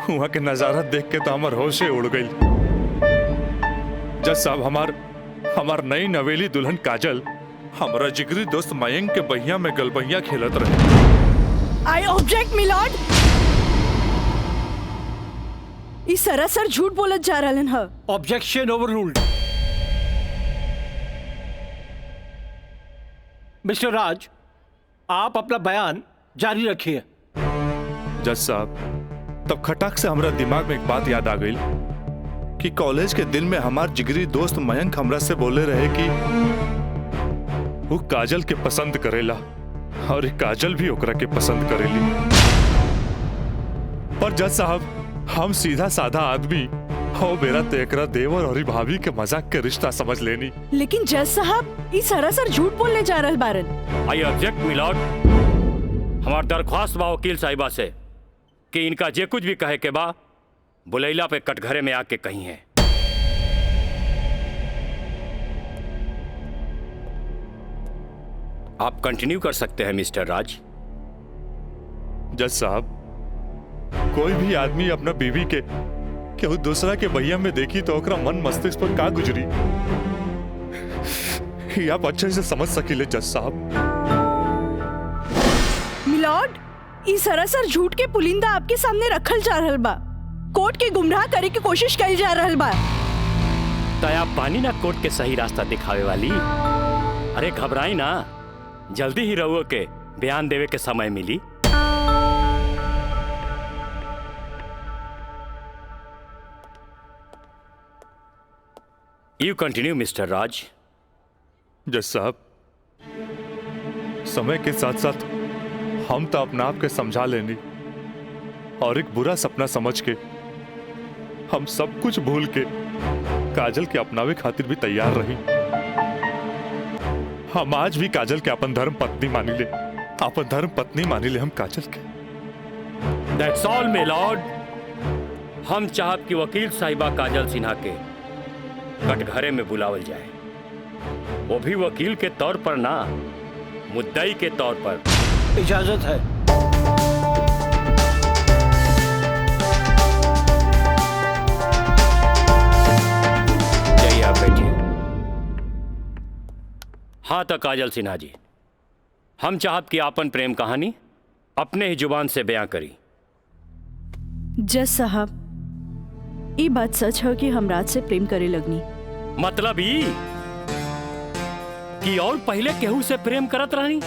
वहां के नजारा देख के तो हमार होशे उड़ गई। जज साहब, हमार नई नवेली दुल्हन काजल हमारा जिगरी दोस्त मयंक के बहिया में गलबहिया खेलत रहे। आई ऑब्जेक्ट मिलॉर्ड। इस सरासर झूठ बोलत जा रहलन ह। Objection overruled. मिस्टर राज, आप अपना बयान जारी रखिए। जज साहब, तब खटाक से हमारा दिमाग में एक बात याद आ गई कि कॉलेज के दिन में हमार जिगरी दोस्त मयंक हमरा से बोले रहे कि वो काजल के पसंद करेला और काजल भी ओकरा के पसंद करेली। पर जज साहब, हम सीधा साधा आदमी हो मेरा तेकरा देवर और भाभी के मजाक के रिश्ता समझ लेनी। लेकिन जज साहब, इस सरासर झूठ बोलने जा रहल बारन। I object milord. हमार दरख्वास्त बा वकील साहिबा से कि इनका जे कुछ भी कहे के बा बुलैला पे कटघरे में आके कही है। आप कंटिन्यू कर सकते हैं मिस्टर राज। जज साहब, कोई भी आदमी अपना बीवी के केहू दूसरा के बहिया में देखी तो ओकरा मन मस्तिष्क पर का गुजरी, ये आप अच्छे से समझ सकीले जज साहब। मिलॉर्ड, इस सरासर झूठ के पुलिंदा आपके सामने रखल जा रहल बा। कोर्ट के गुमराह करे की कोशिश करी जा रहल बा। तया पानी ना कोर्ट के सही रास्ता दिखावे वाली। अरे घबराई ना, जल्दी ही रहुओ के बयान देवे के समय मिली। यू कंटिन्यू मिस्टर राज। जज साहब, समय के साथ साथ हम तो अपना आप के समझा लेनी और एक बुरा सपना समझ के हम सब कुछ भूल के काजल के अपनावे खातिर भी तैयार रही। हम आज भी काजल के अपन धर्म पत्नी मानी ले, अपन धर्म पत्नी मानी ले हम काजल के। That's all my Lord. हम चाहत कि वकील साहिबा काजल सिन्हा के कटघरे में बुलावल जाए, वो भी वकील के तौर पर ना, मुद्दई के तौर पर। इजाजत है। जाइए आप बैठिए। हाँ तो काजल सिन्हा जी, हम चाहत कि आपन प्रेम कहानी अपने ही जुबान से बयां करी। जज साहब, ये बात सच है कि हम राज से प्रेम करे लगनी। मतलब ई कि और पहले केहू से प्रेम करत रहनी,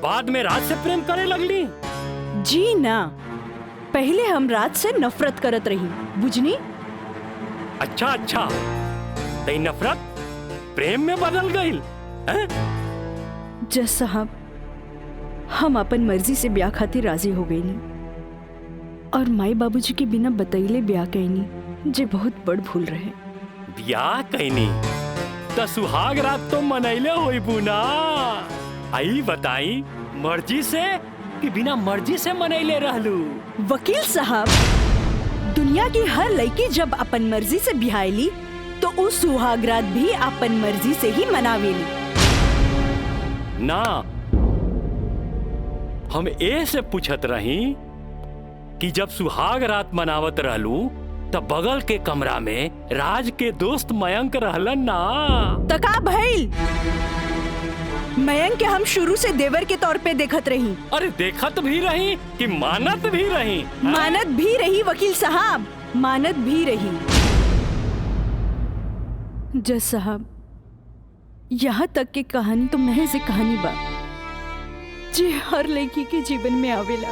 बाद में राज से प्रेम करे लगली? जी ना, पहले हम राज से नफरत करत रही, बुझनी? अच्छा अच्छा, तो नफरत प्रेम में बदल गई? जज साहब, हम अपन मर्जी से ब्याह खातिर राजी हो गई नी और माई बाबूजी के बिना बतैले ब्याह कैनी, जे बहुत बड़ भूल रहे। ब्याह कैनी तो सुहाग रात तो मनैले होई बुना। आई बताई, मर्जी से कि बिना मर्जी से मनैले रहलू? वकील साहब, दुनिया की हर लड़की जब अपन मर्जी से बिहाईली तो उस सुहागरात भी अपन मर्जी से ही मनावेली ना। हम ए से पूछत रही कि जब सुहाग रात मनावत रहलू तब बगल के कमरा में राज के दोस्त मयंक रहलन ना। तका भइल, मयंक के हम शुरू से देवर के तौर पे देखत रही। अरे देखत भी रही कि मानत भी रही? मानत भी रही वकील साहब, मानत भी रही। जज साहब, यहाँ तक की कहानी तो महज एक कहानी बा जे हर लड़की के जीवन में आवेला।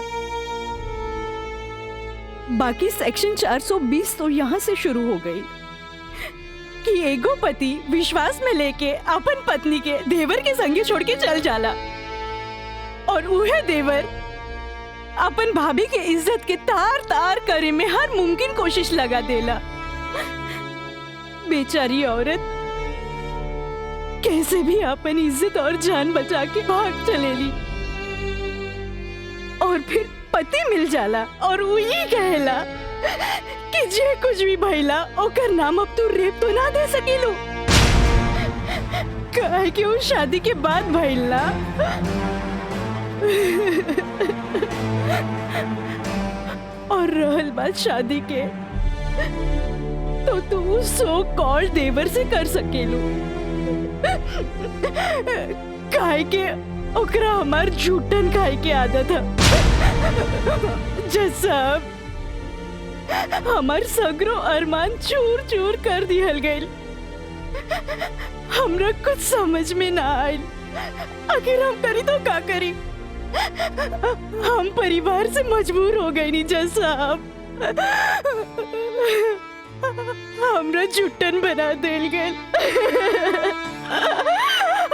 बाकी सेक्शन 420 तो यहाँ से शुरू हो गई कि एगो पति विश्वास में लेके अपन पत्नी के देवर के संगे छोड़ के चल जाला और उहे देवर अपन भाभी के इज्जत के तार तार करे में हर मुमकिन कोशिश लगा देला। बेचारी औरत कैसे भी अपन इज्जत और जान बचा के भाग चलेली और फिर पति मिल जाला और वही कहला कि जे कुछ भी भइला ओकर नाम अब तू रेप तो ना दे सकेलू, काहे कि वो शादी के बाद भइला। और रहल बात शादी के, तो तू सो कॉल देवर से कर सकेलू, काहे के ओकरा हमार झूठन खाए के आदत है। जज साहब, हमार सगरो अरमान चूर चूर कर दिहल गइल। हमरा कुछ समझ में ना आइल, आखिर हम करी तो का करी? हम परिवार से मजबूर हो गए नी जज साहब, हमरा झूठन बना देल गइल।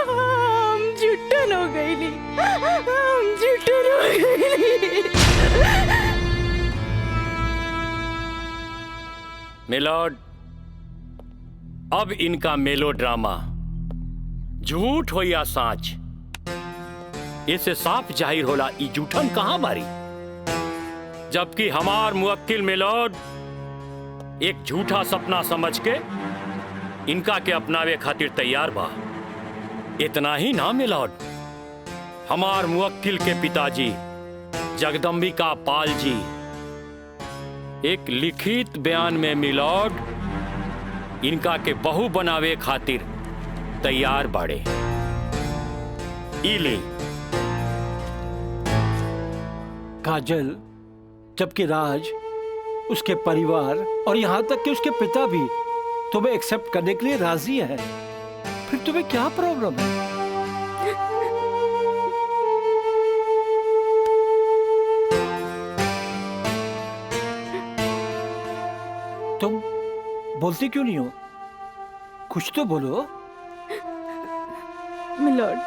हम झूठन हो गई नी, हम झूठन हो गई। मिलॉर्ड, अब इनका मेलो ड्रामा झूठ हो या साच, इसे साफ जाहिर होला ई झूठन कहां बारी। जबकि हमार मुवक्किल मिलॉर्ड एक झूठा सपना समझ के इनका के अपनावे खातिर तैयार बा। इतना ही ना मिलॉर्ड, हमार मुवक्किल के पिताजी जगदम्बिका पाल जी एक लिखित बयान में मिलॉर्ड इनका के बहू बनावे खातिर तैयार बाड़े। इली काजल, जबकि राज उसके परिवार और यहाँ तक कि उसके पिता भी तुम्हें एक्सेप्ट करने के लिए राजी है, फिर तुम्हें क्या प्रॉब्लम है? तुम बोलती क्यों नहीं हो? कुछ तो बोलो। मिलॉर्ड,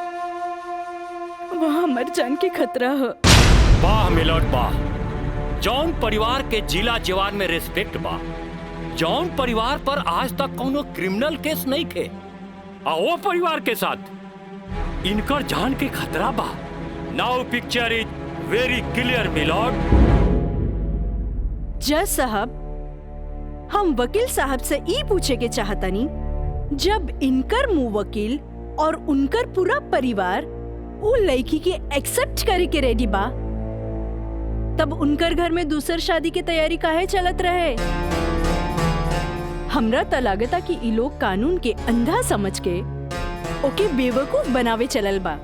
वहाँ मर जान के खतरा है। वाह मिलॉर्ड वाह, जौन परिवार के जिला जवान में रिस्पेक्ट बा, जौन परिवार पर आज तक कोनो क्रिमिनल केस नहीं थे, आ वो परिवार के साथ इनकर जान के खतरा बा। Now picture is very clear milord. जज साहब, हम वकील साहब से ई पूछे के चाहतनी, जब इनकर मुंह वकील और उनकर पूरा परिवार वो लड़की के एक्सेप्ट करे के रेडी बा, तब उनकर घर में दूसर शादी की तैयारी काहे चलत रहे? हमरा त लागता कि ई लोग कानून के अंधा समझ के ओके बेवकूफ बनावे चलल बा।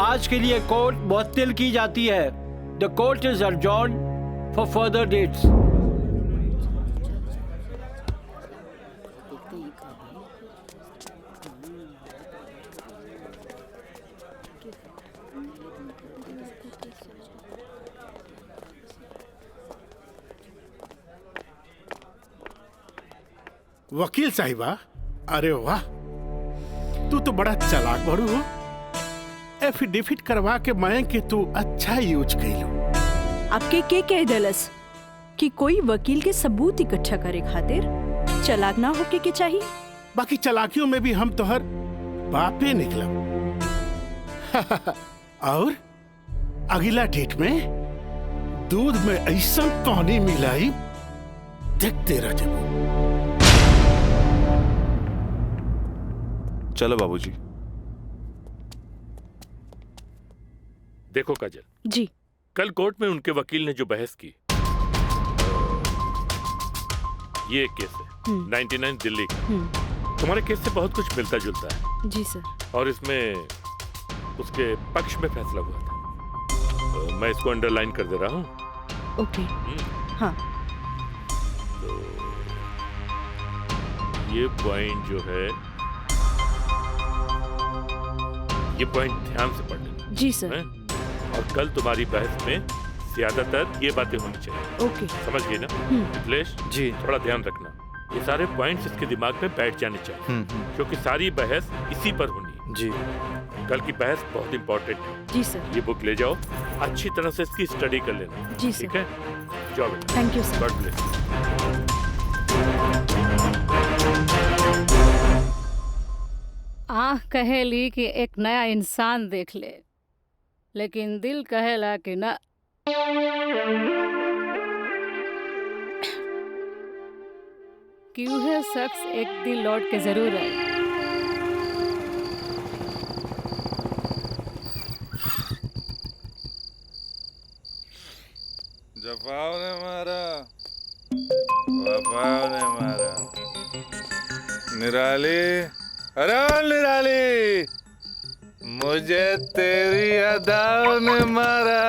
आज के लिए कोर्ट मुअत्तल की जाती है। The court is adjourned for further dates. वकील साहिबा, अरे वाह, तू तो बड़ा चालाक बड़ू हो। एफिडेविट करवा के मैं कि तू अच्छा यूज कैलू। आपके के कह दलस कि कोई वकील के सबूत इकट्ठा करे खातिर चालाक ना होके के चाहिए? बाकी चालाकियों में भी हम तोहर बापे निकला। और अगला डेट में दूध में ऐसा पानी मिलाई, देखते रह जाओ। चलो बाबूजी। देखो काजल जी, कल कोर्ट में उनके वकील ने जो बहस की, ये एक केस है 99 दिल्ली का। तुम्हारे केस से बहुत कुछ मिलता जुलता है। जी सर। और इसमें उसके पक्ष में फैसला हुआ था। मैं इसको अंडरलाइन कर दे रहा हूँ। ओके। हाँ। तो ये पॉइंट जो है, ये पॉइंट ध्यान से पढ़ लेना। जी सर। और कल तुम्हारी बहस में ज्यादातर ये बातें होनी चाहिए। ओके। समझ गई ना मिथिलेश? जी। थोड़ा ध्यान रखना, ये सारे पॉइंट्स इसके दिमाग में बैठ जाने चाहिए, क्योंकि सारी बहस इसी पर होनी है। जी। कल की बहस बहुत इंपॉर्टेंट है। जी सर। ये बुक ले जाओ, अच्छी तरह से इसकी स्टडी कर लेना। जी सर। ठीक है, जाओ बेटा। Thank you sir. God bless. आँख कहेली कि एक नया इंसान देख ले, लेकिन दिल कहेला कि ना। कि वह शख्स एक दिन लौट के जरूर आए। जफाव ने मारा, वफाव ने मारा। निराली, अरे निराली, मुझे तेरी अदाओं ने मारा।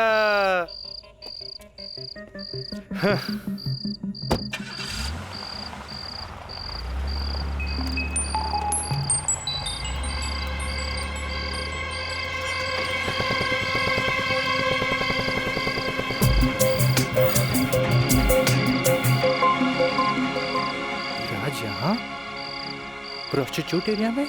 राज यहाँ प्रोस्टिट्यूट एरिया में?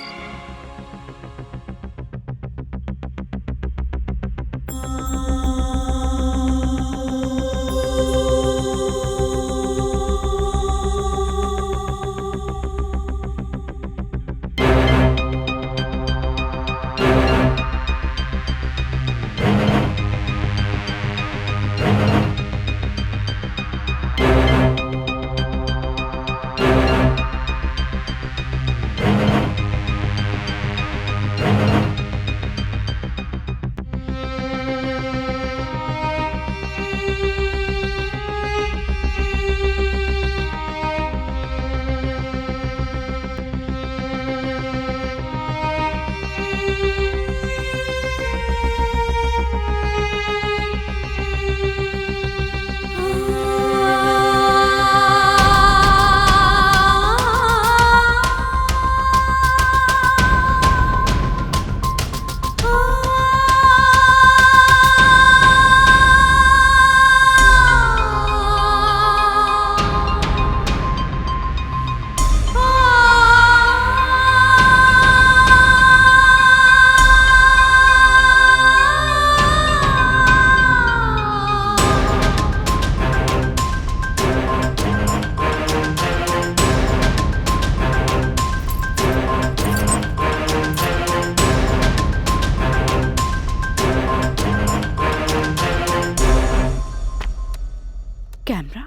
कैमरा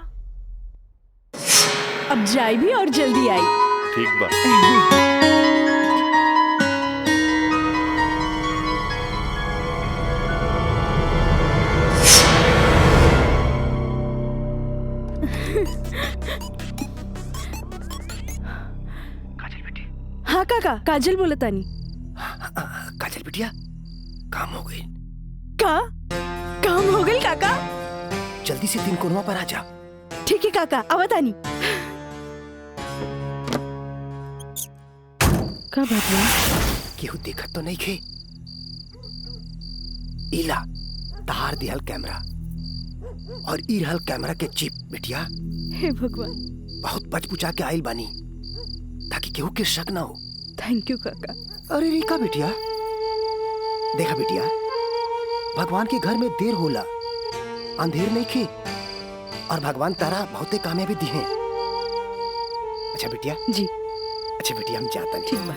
अब जाए भी और जल्दी आई। ठीक बात। हाँ काका, काजल बोला तानी। काजल बिटिया काम हो गई। काम हो गई काका। जल्दी से 3 कोनवा पर आ जा। ठीक है काका, अब तानी। का बात है? केहू देखत तो नहीं खे। इला तार दिहल कैमरा और ई रहल कैमरा के चिप बिटिया। हे भगवान, बहुत बचबुचा के आइल बानी ताकि केहू के शक ना हो। थैंक यू काका। अरे रिका बिटिया, देखा बिटिया, भगवान के घर में देर होला, अंधेर नहीं खे, और भगवान तारा बहुते कामयाबी दी है। अच्छा बिटिया जी। अच्छा बिटिया, हम जाता नहीं। ठीक बा।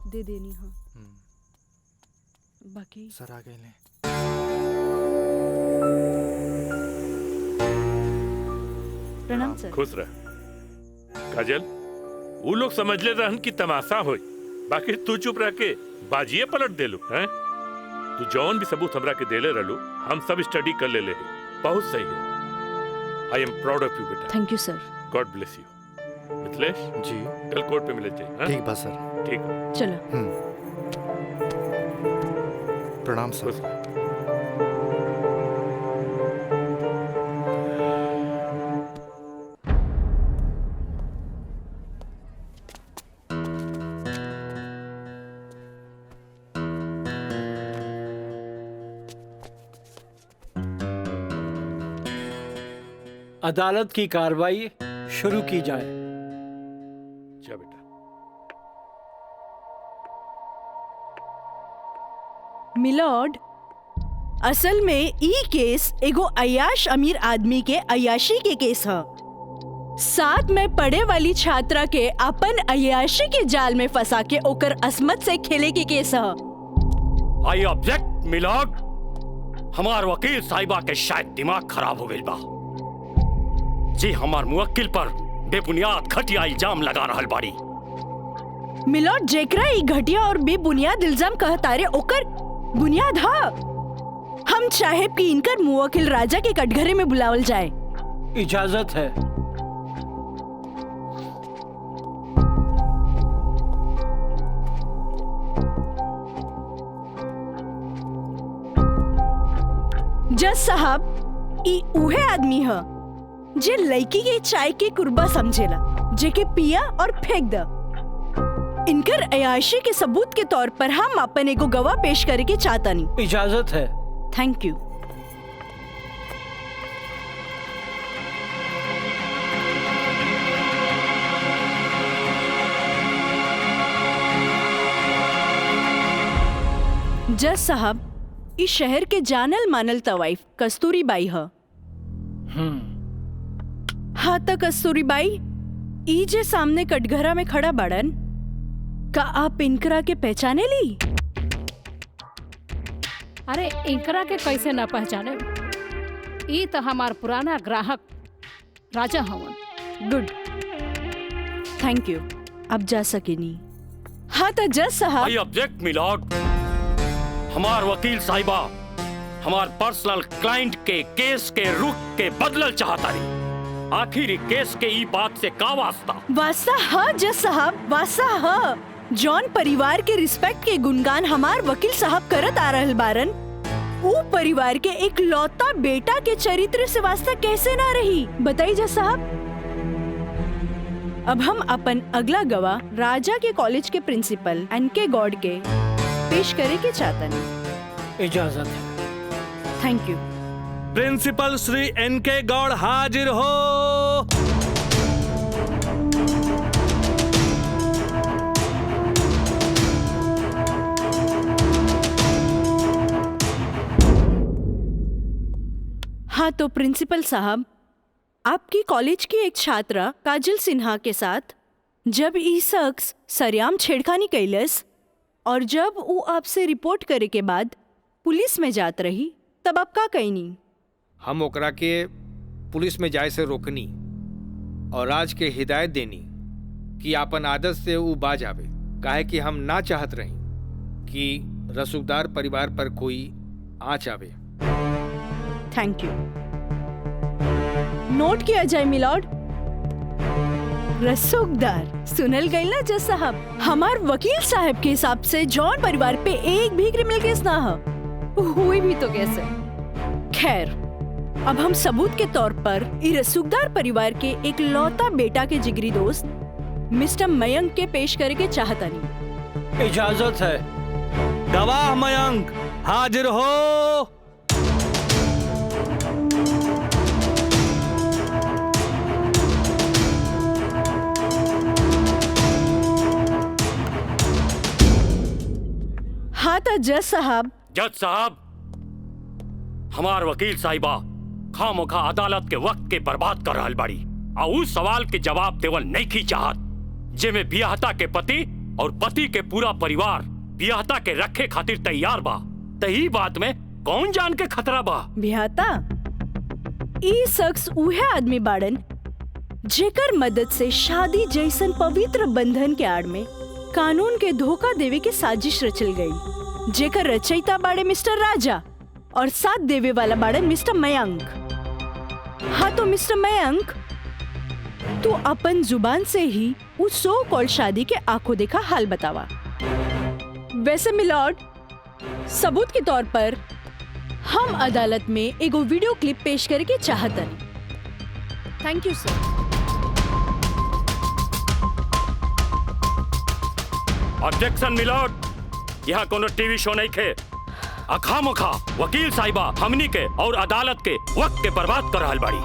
दे देनी। हाँ बाकी सर आ गए। प्रणाम सर। खुश रह काजल। वो लोग समझ ले रहन कि तमाशा होई, बाकी तू चुप रह के बाजिए पलट देलू हैं। तू जौन भी सबूत हमरा के देले रहलू, हम सब स्टडी कर ले बहुत सही है। I am proud of you बेटा। Thank you sir. God bless you. Mithilesh ji, कल कोर्ट पे मिले चाहिए। ठीक बा सर। ठीक। चलो। प्रणाम सर। अदालत की कार्रवाई शुरू की जाए। जा बेटा। मिलॉर्ड, असल में ई केस एगो अय्याश अमीर आदमी के अय्याशी के केस है। साथ में पढ़े वाली छात्रा के अपन अय्याशी के जाल में फंसा के ओकर असमत से खेले के केस है। I object milord. हमार वकील साहिबा के शायद दिमाग खराब हो गई बा जी। हमार मुवक्किल पर बेबुनियाद घटिया इल्जाम लगा रहल बाड़ी। मिलॉर्ड, जेकरा ई घटिया और बेबुनियाद इल्जाम कहतारे ओकर बुनियाद हा। हम चाहे कि इनकर मुवक्किल राजा के कटघरे में बुलावल जाए। इजाजत है। जज साहब, ई उहे आदमी है जे लड़की के चाय के कुर्बा समझेला, जेके पिया और फेंक द। इनकर अयाशी के सबूत के तौर पर हम अपन एगो गवाह पेश करे के चाहतानी। इजाजत है। Thank you. जज साहब, इस शहर के जानल मानल तवाइफ कस्तूरी बाई है। हाँ तो कस्तूरी बाई, ई जे सामने कटघरा में खड़ा बड़न, का आप इनकरा के पहचाने ली? अरे इनकरा के कैसे ना पहचाने? ई तो हमार पुराना ग्राहक राजा हवन। Good, thank you. अब जा सकेनी। हाँ तो जज साहब। I object milord. हमार वकील साहिबा हमार पर्सनल क्लाइंट के केस के रुख के बदलल चाहता रही। आखिर केस के ई बात से का वास्ता? वास्ता हाँ जज साहब, वास्ता हाँ। जॉन परिवार के रिस्पेक्ट के गुणगान हमार वकील साहब करत आ रहल बारन, वो परिवार के एक लौता बेटा के चरित्र से वास्ता कैसे ना रही? बताइए जज साहब। अब हम अपन अगला गवाह राजा के कॉलेज के प्रिंसिपल एनके गॉड के पेश करे के चाहता नहीं। इजाजत है। Thank you. प्रिंसिपल श्री एनके गौड़ हाजिर हो। हाँ तो प्रिंसिपल साहब, आपकी कॉलेज की एक छात्रा काजल सिन्हा के साथ जब ई शख्स सरेआम छेड़खानी कैलस और जब वो आपसे रिपोर्ट करे के बाद पुलिस में जात रही तब आप का कहनी? हम ओकरा के पुलिस में जाए से रोकनी और राज के हिदायत देनी कि आपन आदत से वो बाज आवे, काहे कि हम ना चाहत रही कि रसूखदार परिवार पर कोई आँच आवे। Thank you. नोट किया जाए मिलॉर्ड। रसूखदार सुनल गई ना जज साहब, हमार वकील साहब के हिसाब से जॉन परिवार पे एक भी क्रिमिनल केस ना हुई भी तो कैसे। खैर, अब हम सबूत के तौर पर रसूखदार परिवार के एक लौता बेटा के जिगरी दोस्त मिस्टर मयंक के पेश करे के चाहता नहीं। इजाजत है। गवाह मयंक हाजिर हो। हाँ तो जज साहब। जज साहब, हमार वकील साहिबा खामोखा अदालत के वक्त के बर्बाद कर रहल बाड़ी और उस सवाल के जवाब देवल नहीं की चाहत जेमे बियाहता के पति और पति के पूरा परिवार बियाहता के रखे खातिर तैयार बा। तही बात में कौन जान के खतरा बा? बियाहता ई शख्स उहे आदमी बाड़न जेकर मदद से शादी जैसन पवित्र बंधन के आड़ में कानून के धोखा देवे के साजिश रचल गई, जेकर रचयिता बाड़े मिस्टर राजा और साथ देवे वाला बाड़े मिस्टर मयंक। हाँ तो मिस्टर मयंक, तू अपन जुबान से ही उस सो कॉल्ड शादी के आंखों देखा हाल बतावा। वैसे मिलॉर्ड, सबूत के तौर पर हम अदालत में एगो वीडियो क्लिप पेश करे के चाहतन। Thank you sir. Objection milord, यहाँ कोनो टीवी शो नहीं खे। अखामोखा वकील साहिबा हमनी के और अदालत के वक्त के बर्बाद कर रहल बाड़ी।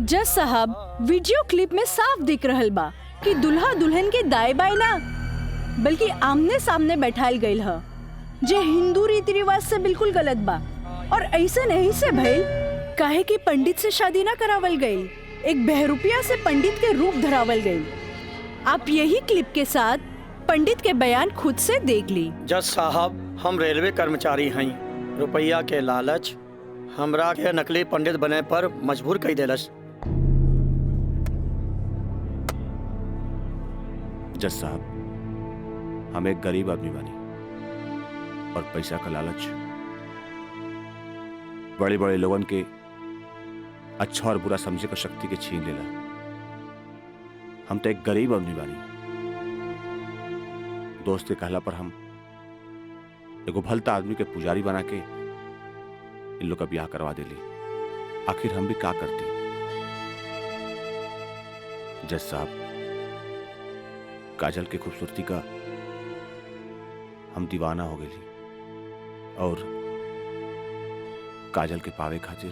जज साहब, वीडियो क्लिप में साफ दिख रहल बा कि दुल्हा दुल्हन के दाएं बाएं ना बल्कि आमने सामने बैठाल गईल ह, जे हिंदू रीति रिवाज से बिल्कुल गलत बा। और ऐसे नहीं से भइल काहे कि पंडित से शादी ना करावल गई, एक बहरूपिया से पंडित के रूप धरावल गई। आप यही क्लिप के साथ पंडित के बयान खुद से देख ली। जज साहब, हम रेलवे कर्मचारी हैं। रुपया के लालच हमरा के नकली पंडित बने पर मजबूर कर देलस। जज साहब, हम एक गरीब आदमी बानी और पैसा का लालच बड़े बड़े लोगन के अच्छा और बुरा समझे का शक्ति के छीन लेला। हम तो एक गरीब आदमी बानी। दोस्त के कहला पर हम एगो भलता आदमी के पुजारी बना के इन लोग का ब्याह करवा देली। आखिर हम भी क्या करती? जज साहब, काजल की खूबसूरती का हम दीवाना हो गई और काजल के पावे खातिर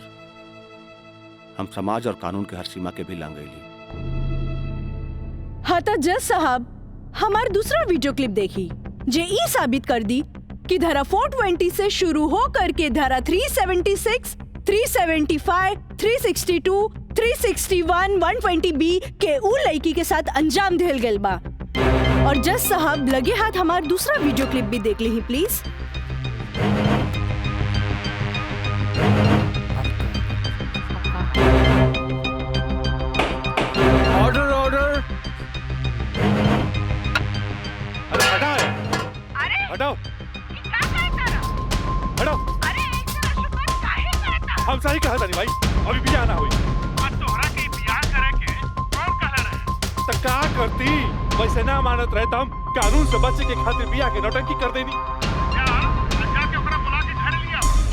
हम समाज और कानून के हर सीमा के भी लांग गईली। हाँ तो जज साहब, हमार दूसरा वीडियो क्लिप देखी जे ई साबित कर दी कि धारा 420 से शुरू हो करके धारा 376, 375, 362, 361, 120B के उ लड़की के साथ अंजाम दिल गल बा। और जज साहब, लगे हाथ हमार दूसरा वीडियो क्लिप भी देख ली प्लीज। Order order. अरे हटाओ, हटाओ, हटाओ। हम सही कहा था नहीं भाई, अभी बियाह ना हुई। तोहरा के बियाह करे के कौन कहले रहे? तो का करती? वैसे ना मानत रहे तो हम कानून से बचे के खातिर बियाह के नौटंकी कर देनी।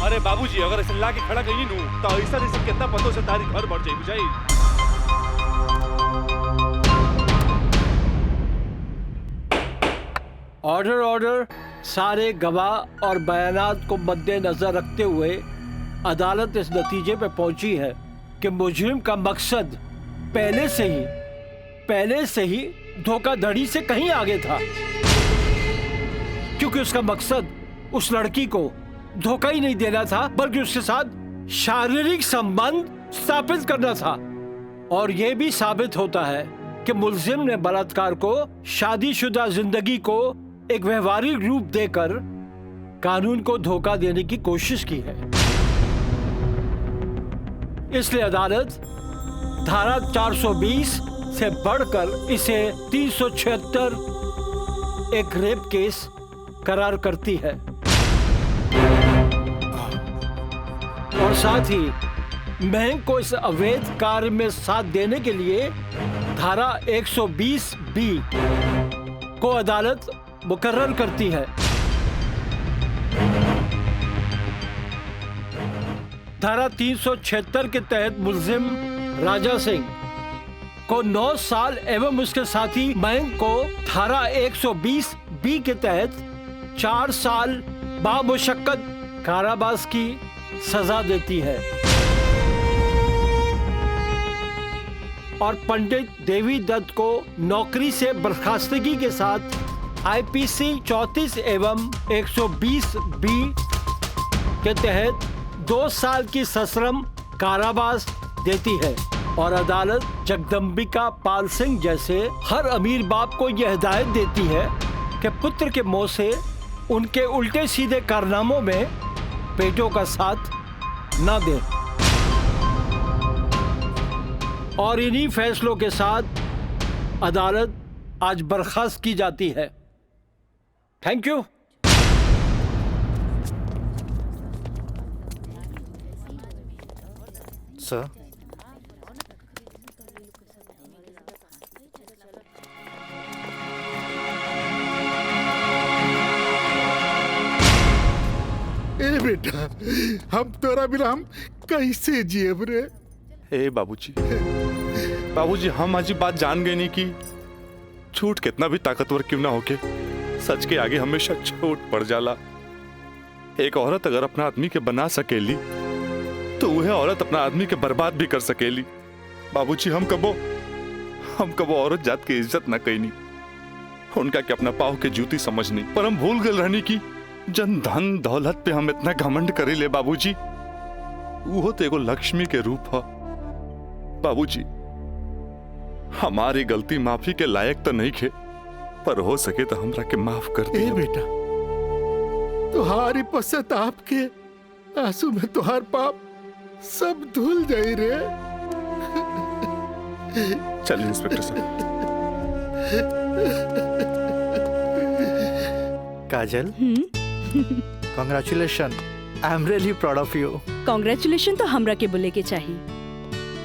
अरे बाबूजी अगर ऐसे ला के खड़ा कहीं नू तो ऐसा नहीं कितना पतों से तारी घर बढ़ जाए बुझाई। Order order. सारे गवाह और बयानात को मद्देनजर रखते हुए अदालत इस नतीजे पे पहुंची है कि मुजरिम का मकसद पहले से ही धोखाधड़ी से कहीं आगे था, क्योंकि उसका मकसद उस लड़की को धोखा ही नहीं देना था बल्कि उसके साथ शारीरिक संबंध स्थापित करना था। और यह भी साबित होता है कि मुलजिम ने बलात्कार को शादीशुदा जिंदगी को एक व्यवहारिक रूप देकर कानून को धोखा देने की कोशिश की है। इसलिए अदालत धारा 420 से बढ़कर इसे 376 एक रेप केस करार करती है और साथ ही महंग को इस अवैध कार्य में साथ देने के लिए धारा 120B को अदालत मुकर्रर करती है। धारा 376 के तहत मुलजिम राजा सिंह को 9 साल एवं उसके साथी मयंक को धारा 120B के तहत 4 साल बामुशक्कत कारावास की सजा देती है और पंडित देवी दत्त को नौकरी से बर्खास्तगी के साथ IPC 34 एवं 120B के तहत 2 साल की सश्रम कारावास देती है और अदालत जगदम्बिका पाल सिंह जैसे हर अमीर बाप को यह हिदायत देती है कि पुत्र के मुंह से उनके उल्टे सीधे कारनामों में बेटों का साथ न दे। और इन्हीं फैसलों के साथ अदालत आज बर्खास्त की जाती है। Thank you. सर, ए बेटा, हम तोरा बिना हम कैसे जियब रे? ए बाबूजी हम आज बात जान गए नहीं कि झूठ कितना भी ताकतवर क्यों ना होके सच के आगे हमेशा छोट पड़ जाला। एक औरत अगर अपना आदमी के बना सकेली तो वह औरत अपना आदमी के बर्बाद भी कर सकेली। बाबूजी हम कबो औरत जात की इज्जत न कईनी, उनका के अपना पाव के जूती समझनी, पर हम भूल गए रहनी की जन धन दौलत पे हम इतना घमंड करे ले। बाबूजी वो तो एगो लक्ष्मी के रूप है। बाबूजी हमारी गलती माफी के लायक तो नहीं खे, पर हो सके तो हमरा के माफ कर दे। बेटा, तुहारी पश्चाताप के आंसू में तुहार पाप सब धुल जाई रे। चलिए इंस्पेक्टर साहब। Kajal, congratulation, I am really proud of you. Congratulation तो हमरा के बोले के चाहिए,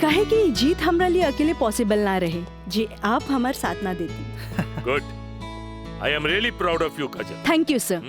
काहे कि जीत हमरा लिए अकेले पॉसिबल ना रहे जी आप हमार साथ ना देती। Good, I am really proud of you Kajal. Thank you sir.